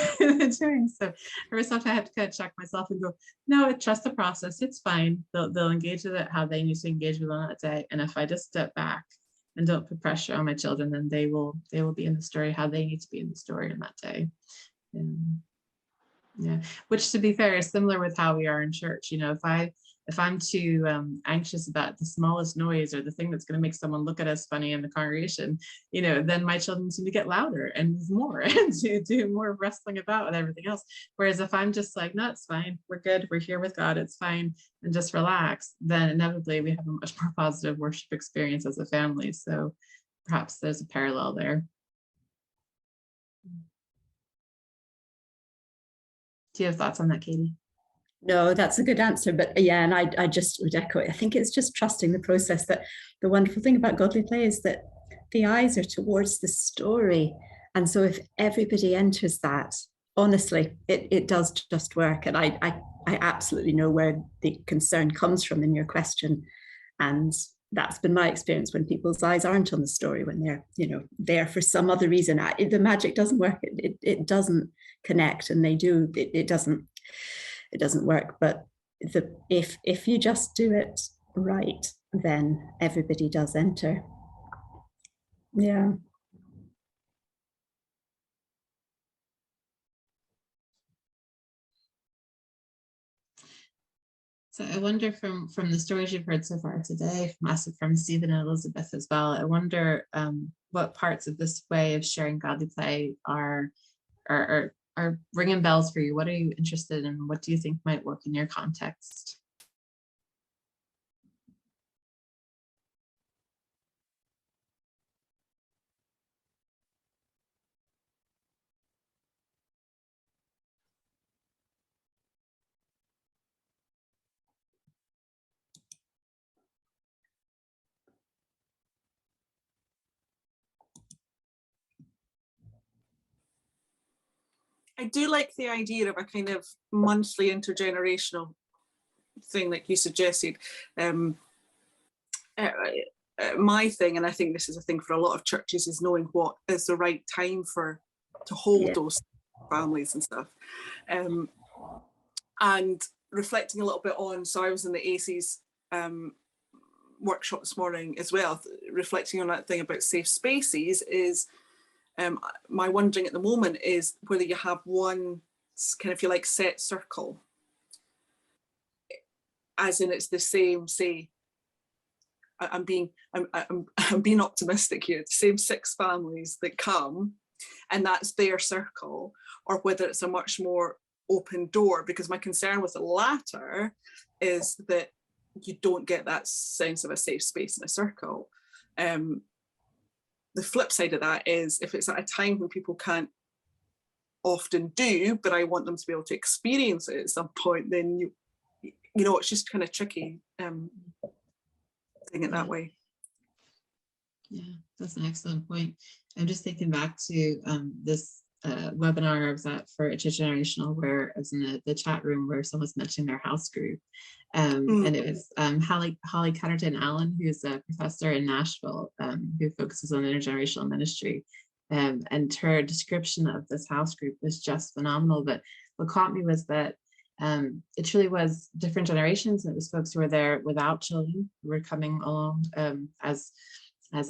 doing? So every so often I have to kind of check myself and go, no, trust the process. It's fine. They'll engage with it how they need to engage with it on that day. And if I just step back and don't put pressure on my children, then they will be in the story how they need to be in the story on that day. Yeah, which, to be fair, is similar with how we are in church. You know, if I'm too anxious about the smallest noise or the thing that's going to make someone look at us funny in the congregation, you know, then my children seem to get louder and move more and to do more wrestling about with everything else. Whereas if I'm just like, no, it's fine, we're good, we're here with God, it's fine, and just relax, then inevitably we have a much more positive worship experience as a family. So perhaps there's a parallel there. Do you have thoughts on that, Katie? No, that's a good answer. But yeah, and I just would echo it. I think it's just trusting the process. That the wonderful thing about Godly Play is that the eyes are towards the story. And so if everybody enters that, honestly, it does just work. And I absolutely know where the concern comes from in your question. And that's been my experience when people's eyes aren't on the story, when they're, you know, there for some other reason. The magic doesn't work. It doesn't connect, and it doesn't work. But if you just do it right, then everybody does enter. Yeah. So I wonder, from the stories you've heard so far today, from us, from Stephen and Elizabeth as well, I wonder what parts of this way of sharing Godly Play are are ringing bells for you? What are you interested in? What do you think might work in your context? I do like the idea of a kind of monthly intergenerational thing like you suggested. My thing, and I think this is a thing for a lot of churches, is knowing what is the right time to hold those families and stuff. And reflecting a little bit on, so I was in the ACES workshop this morning as well, reflecting on that thing about safe spaces is, my wondering at the moment is whether you have one kind of, if you like, set circle, as in it's the same, say, I'm being optimistic here, the same 6 families that come and that's their circle, or whether it's a much more open door, because my concern with the latter is that you don't get that sense of a safe space in a circle. The flip side of that is if it's at a time when people can't often do, but I want them to be able to experience it at some point, then you know, it's just kind of tricky thing it that way. Yeah, that's an excellent point. I'm just thinking back to this webinar I was at for Intergenerational, where I was in the chat room where someone was mentioning their house group. And it was Holly Cutterton Allen, who's a professor in Nashville, who focuses on intergenerational ministry. And her description of this house group was just phenomenal. But what caught me was that it truly was different generations. And it was folks who were there without children, who were coming along as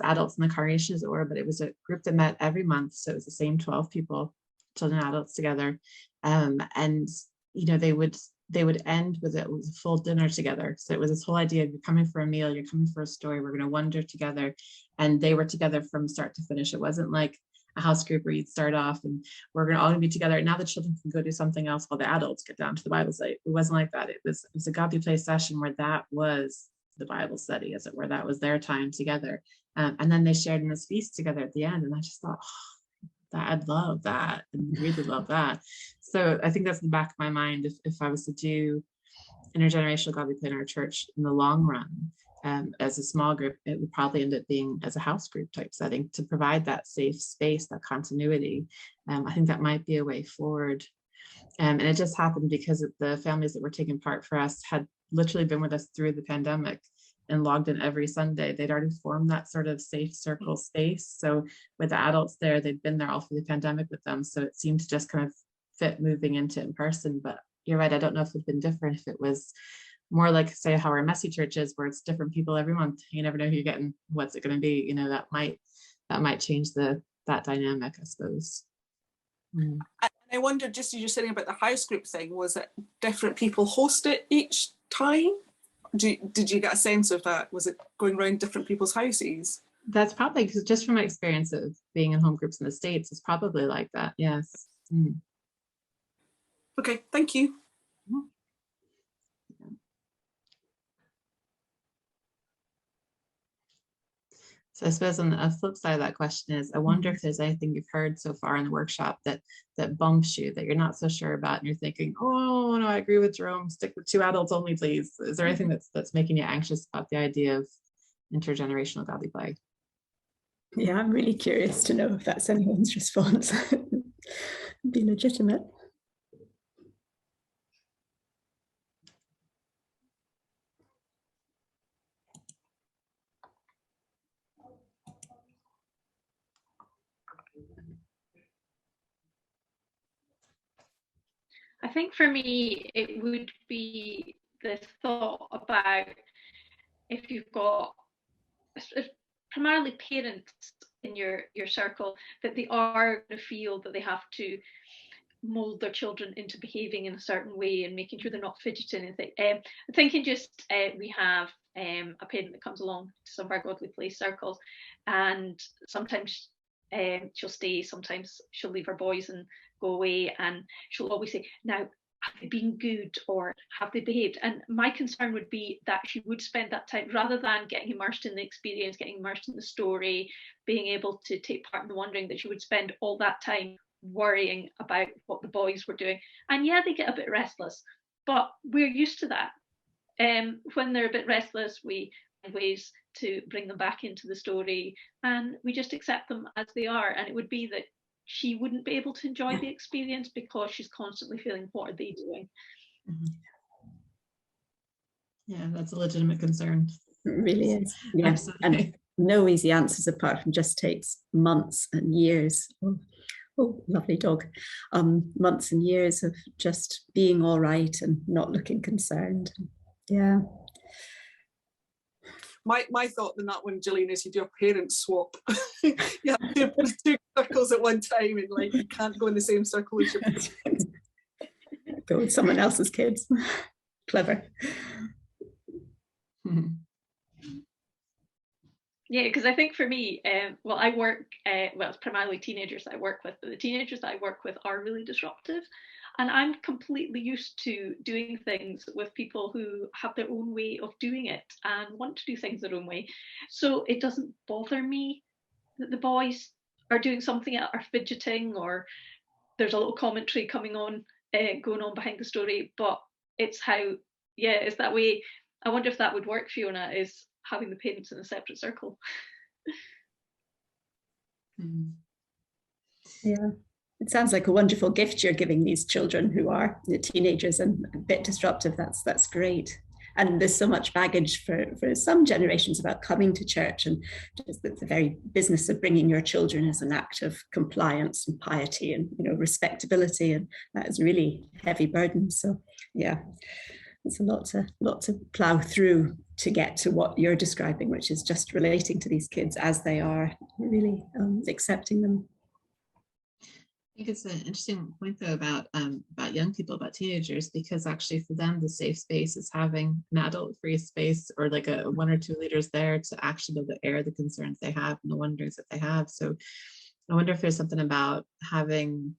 adults in the congregation, as it were, but it was a group that met every month. So it was the same 12 people, children and adults together. And, you know, they would end with it was a full dinner together. So it was this whole idea of you're coming for a meal, you're coming for a story, we're going to wander together. And they were together from start to finish. It wasn't like a house group where you'd start off and we're going to all be together. Now the children can go do something else while the adults get down to the Bible study. It wasn't like that. It was a godly play session where that was the Bible study, as it were. That was their time together. And then they shared in this feast together at the end. And I just thought, oh, that I'd love that and really love that. So I think that's in the back of my mind. If I was to do intergenerational godly play in our church in the long run, as a small group, it would probably end up being as a house group type setting to provide that safe space, that continuity. I think that might be a way forward. And it just happened because the families that were taking part for us had literally been with us through the pandemic and logged in every Sunday. They'd already formed that sort of safe circle space. So with the adults there, they'd been there all through the pandemic with them. So it seemed to just kind of fit moving into in person. But you're right, I don't know if it'd been different if it was more like, say, how our messy church is, where it's different people every month. You never know who you're getting, what's it going to be. You know, that might change that dynamic, I suppose. I wondered, just as you're saying about the house group thing, was it different people host it each time? Did you get a sense of that? Was it going around different people's houses? That's probably, because just from my experience of being in home groups in the States, it's probably like that. Yes. Okay, thank you. So I suppose on the flip side of that question is, I wonder if there's anything you've heard so far in the workshop that bumps you, that you're not so sure about, and you're thinking, oh no, I agree with Jerome, stick with 2 adults only, please. Is there anything that's making you anxious about the idea of intergenerational godly play? Yeah, I'm really curious to know if that's anyone's response. Be legitimate. I think for me, it would be the thought about if you've got primarily parents in your circle, that they are going to feel that they have to mold their children into behaving in a certain way and making sure they're not fidgeting and things. Thinking just we have a parent that comes along to some of our godly play circles, and sometimes She'll stay, sometimes she'll leave her boys and go away, and she'll always say, now, have they been good or have they behaved? And my concern would be that she would spend that time, rather than getting immersed in the experience, getting immersed in the story, being able to take part in the wandering, that she would spend all that time worrying about what the boys were doing. And yeah, they get a bit restless, but we're used to that. When they're a bit restless, we find ways to bring them back into the story, and we just accept them as they are. And it would be that she wouldn't be able to enjoy the experience because she's constantly feeling, what are they doing? Mhm. Yeah, that's a legitimate concern. It really is. Yeah. Absolutely. And no easy answers, apart from just takes months and years. Oh, lovely dog. Months and years of just being all right and not looking concerned. Yeah. My thought in that one, Gillian, is you do a parent swap. You have two circles at one time, and like you can't go in the same circle as your Go with someone else's kids. Clever. Mhm. Yeah, because I think for me, well, I work, well, it's primarily teenagers that I work with, but the teenagers that I work with are really disruptive. And I'm completely used to doing things with people who have their own way of doing it and want to do things their own way. So it doesn't bother me that the boys are doing something, are fidgeting, or there's a little commentary coming on, going on behind the story. But it's how, yeah, it's that way. I wonder if that would work, Fiona, is having the parents in a separate circle. Mhm. Yeah. It sounds like a wonderful gift you're giving these children who are the teenagers and a bit disruptive. That's great. And there's so much baggage for some generations about coming to church, and just the very business of bringing your children as an act of compliance and piety and, you know, respectability, and that is really heavy burden. So yeah, it's a lot to plow through to get to what you're describing, which is just relating to these kids as they are, really accepting them. I think it's an interesting point though about young people, about teenagers, because actually for them the safe space is having an adult-free space, or like a one or two leaders there to actually be able to air the concerns they have and the wonderings that they have. So I wonder if there's something about having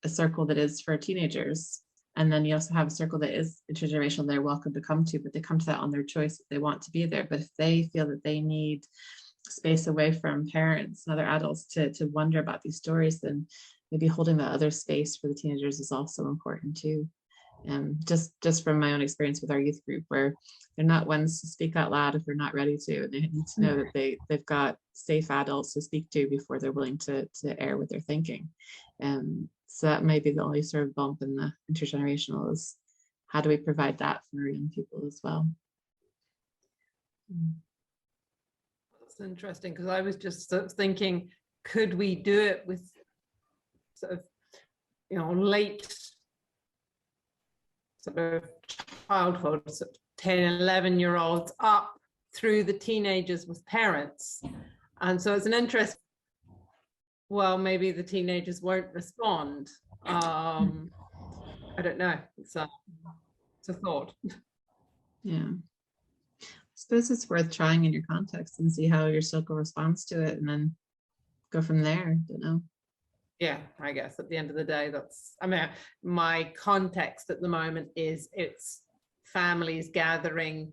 a circle that is for teenagers, and then you also have a circle that is intergenerational they're welcome to come to, but they come to that on their choice if they want to be there. But if they feel that they need space away from parents and other adults to wonder about these stories, then maybe holding that other space for the teenagers is also important too. And just from my own experience with our youth group, where they're not ones to speak out loud if they're not ready to, and they need to know that they've got safe adults to speak to before they're willing to air what they're thinking. And so that may be the only sort of bump in the intergenerational, is how do we provide that for our young people as well. That's interesting, because I was just sort of thinking, could we do it with sort of, you know, late sort of childhood, sort of 10, 11-year-olds up through the teenagers with parents. And so it's an interest, well, maybe the teenagers won't respond. I don't know. It's a thought. Yeah. I suppose it's worth trying in your context and see how your circle responds to it, and then go from there. Don't know. Yeah, I guess at the end of the day, that's, I mean, my context at the moment is it's families gathering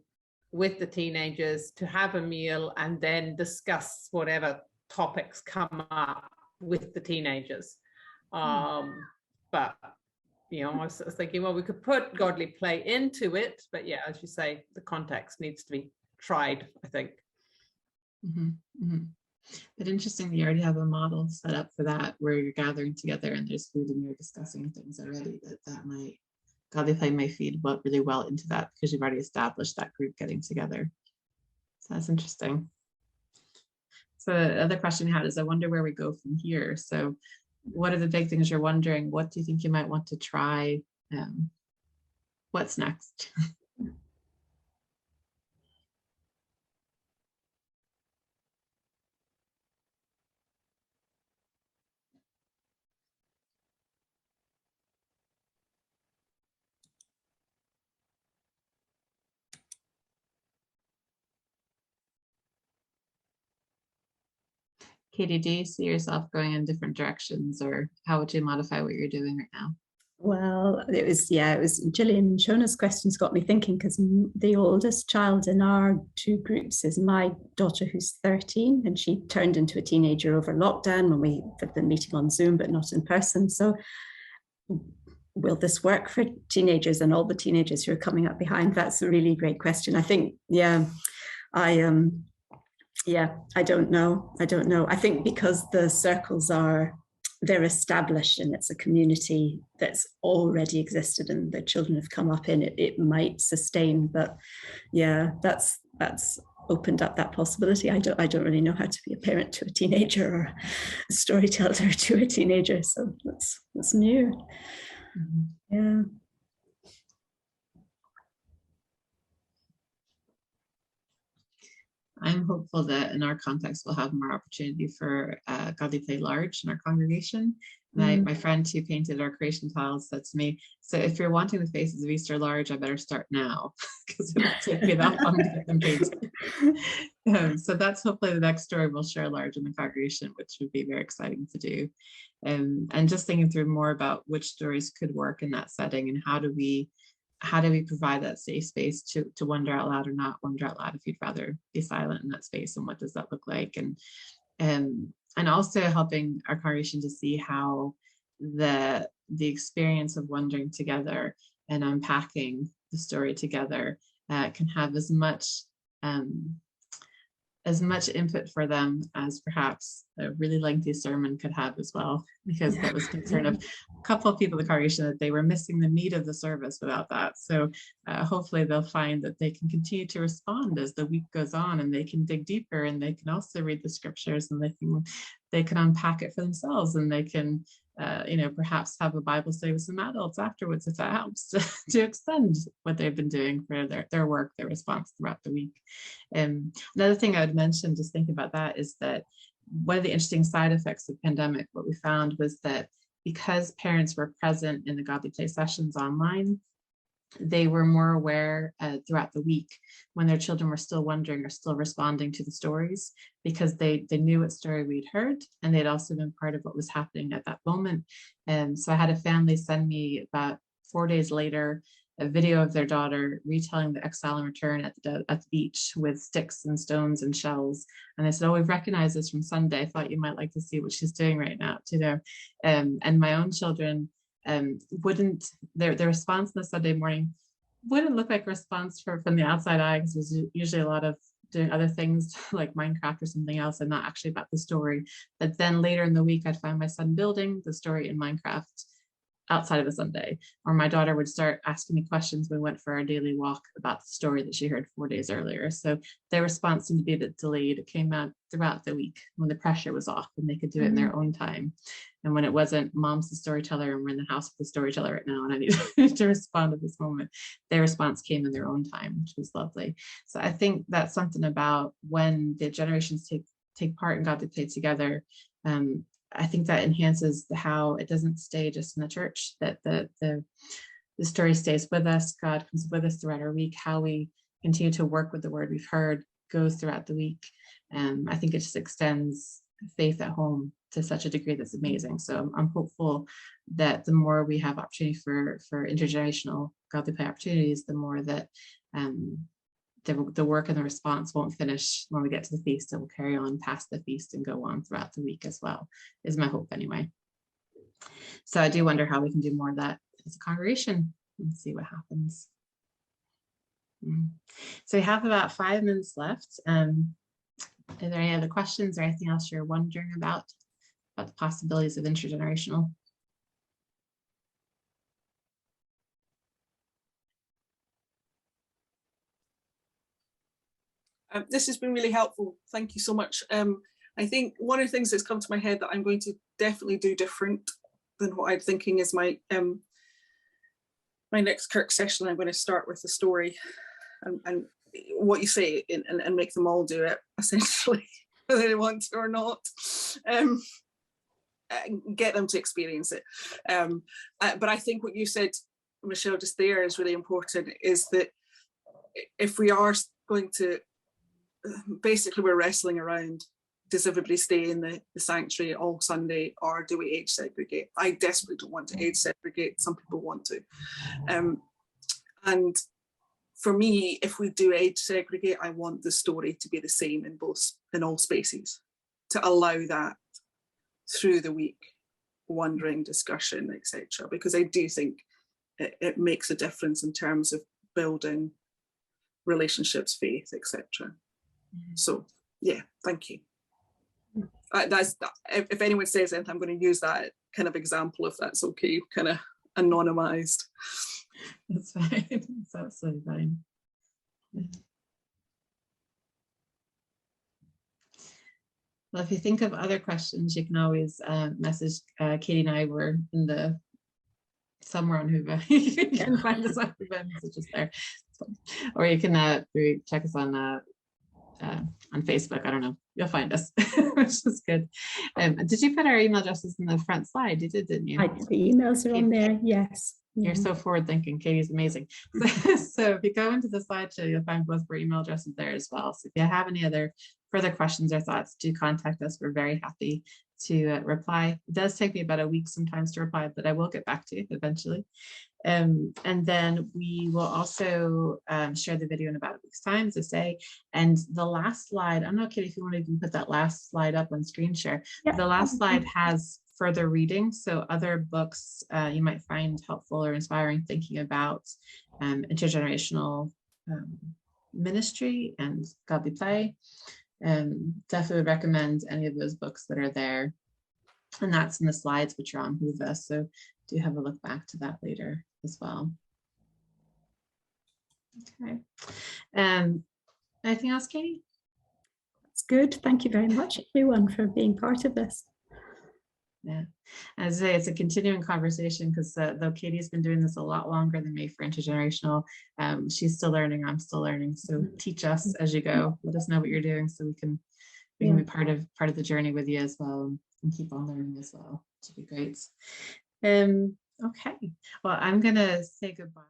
with the teenagers to have a meal and then discuss whatever topics come up with the teenagers. But, you know, I was thinking, well, we could put godly play into it, but yeah, as you say, the context needs to be tried, I think. But interesting that you already have a model set up for that, where you're gathering together and there's food and you're discussing things already. That might, godly play may feed really well into that, because you've already established that group getting together. So that's interesting. So the other question we had is, I wonder where we go from here. So what are the big things you're wondering? What do you think you might want to try? What's next? Katie, do you see yourself going in different directions, or how would you modify what you're doing right now? Well, it was Gillian and Shona's questions got me thinking, because the oldest child in our two groups is my daughter, who's 13, and she turned into a teenager over lockdown when we've been meeting on Zoom but not in person. So will this work for teenagers and all the teenagers who are coming up behind? That's a really great question. I think, I don't know. I think because the circles they're established and it's a community that's already existed and the children have come up in it, it might sustain. But that's opened up that possibility. I don't really know how to be a parent to a teenager or a storyteller to a teenager, so that's new. Mm-hmm. Yeah. I'm hopeful that in our context, we'll have more opportunity for Godly Play Large in our congregation. My friend who painted our creation tiles said to me, so if you're wanting the faces of Easter large, I better start now, because it will take me that long to get them painted. So that's hopefully the next story we'll share large in the congregation, which would be very exciting to do. And just thinking through more about which stories could work in that setting, and how do we provide that safe space to wonder out loud or not wonder out loud if you'd rather be silent in that space, and what does that look like? And also helping our congregation to see how the experience of wondering together and unpacking the story together can have as much input for them as perhaps a really lengthy sermon could have as well, because that was concern of a couple of people in the congregation that they were missing the meat of the service without that. So hopefully they'll find that they can continue to respond as the week goes on, and they can dig deeper, and they can also read the scriptures, and they can unpack it for themselves, and they can perhaps have a Bible study with some adults afterwards, if that helps to extend what they've been doing for their work, their response throughout the week. Another thing I would mention, just thinking about that, is that one of the interesting side effects of the pandemic, what we found was that because parents were present in the Godly Play sessions online, they were more aware throughout the week when their children were still wondering or still responding to the stories, because they knew what story we'd heard, and they'd also been part of what was happening at that moment. And so I had a family send me about 4 days later a video of their daughter retelling the exile and return at the beach with sticks and stones and shells. And they said, "Oh, we've recognized this from Sunday. I thought you might like to see what she's doing right now." And my own children wouldn't, their response on the Sunday morning wouldn't look like a response from the outside eye, because there's usually a lot of doing other things like Minecraft or something else, and not actually about the story. But then later in the week, I'd find my son building the story in Minecraft outside of a Sunday, or my daughter would start asking me questions when we went for our daily walk about the story that she heard 4 days earlier. So their response seemed to be a bit delayed. It came out throughout the week when the pressure was off and they could do it in their own time. And when it wasn't, "Mom's the storyteller and we're in the house with the storyteller right now and I need to respond at this moment," their response came in their own time, which was lovely. So I think that's something about when the generations take part in Godly Play together. I think that enhances how it doesn't stay just in the church, that the story stays with us. God comes with us throughout our week. How we continue to work with the word we've heard goes throughout the week. I think it just extends faith at home to such a degree that's amazing. So I'm hopeful that the more we have opportunity for intergenerational Godly Play opportunities, the more that the work and the response won't finish when we get to the feast. It will carry on past the feast and go on throughout the week as well, is my hope anyway. So I do wonder how we can do more of that as a congregation and see what happens. So we have about 5 minutes left. Are there any other questions or anything else you're wondering about the possibilities of intergenerational? This has been really helpful. Thank you so much. I think one of the things that's come to my head that I'm going to definitely do different than what I'm thinking is my next Kirk session. I'm going to start with the story and what you say and make them all do it, essentially, whether they want to or not. Get them to experience it. But I think what you said, Michelle, just there is really important, is that if we are going to, basically we're wrestling around does everybody stay in the sanctuary all Sunday, or do we age segregate? I desperately don't want to age segregate. Some people want to. And for me, if we do age segregate, I want the story to be the same in all spaces, to allow that through the week, wondering, discussion, etc. Because I do think it makes a difference in terms of building relationships, faith, etc. So yeah, thank you. That's, if anyone says anything, I'm going to use that kind of example, if that's okay, kind of anonymized. That's fine. It's absolutely fine. Well, if you think of other questions, you can always message Katie and I. We're in the somewhere on Hoover. You can find us on Hoover messages there, or you can check us on Facebook. I don't know. You'll find us, which is good. Did you put our email addresses in the front slide? You did, didn't you? The emails are on there. Yes. You're so forward thinking. Katie's amazing. So if you go into the slideshow, you'll find both of our email addresses there as well. So if you have any other further questions or thoughts, do contact us. We're very happy to reply. It does take me about a week sometimes to reply, but I will get back to you eventually. And then we will also share the video in about a week's time, as I say. And the last slide, I don't know, Katie, if you want to even put that last slide up on screen share. Yeah. The last slide has further reading, so other books you might find helpful or inspiring, thinking about intergenerational ministry and godly play. Definitely would recommend any of those books that are there, and that's in the slides which are on Hoover, so do have a look back to that later as well. Okay, anything else, Katie? That's good. Thank you very much, everyone, for being part of this. Yeah, as I say, it's a continuing conversation, because though Katie's been doing this a lot longer than me for intergenerational, she's still learning, I'm still learning. So teach us as you go. Let us know what you're doing, so we can be part of the journey with you as well, and keep on learning as well. Which would be great. Okay, well, I'm gonna say goodbye.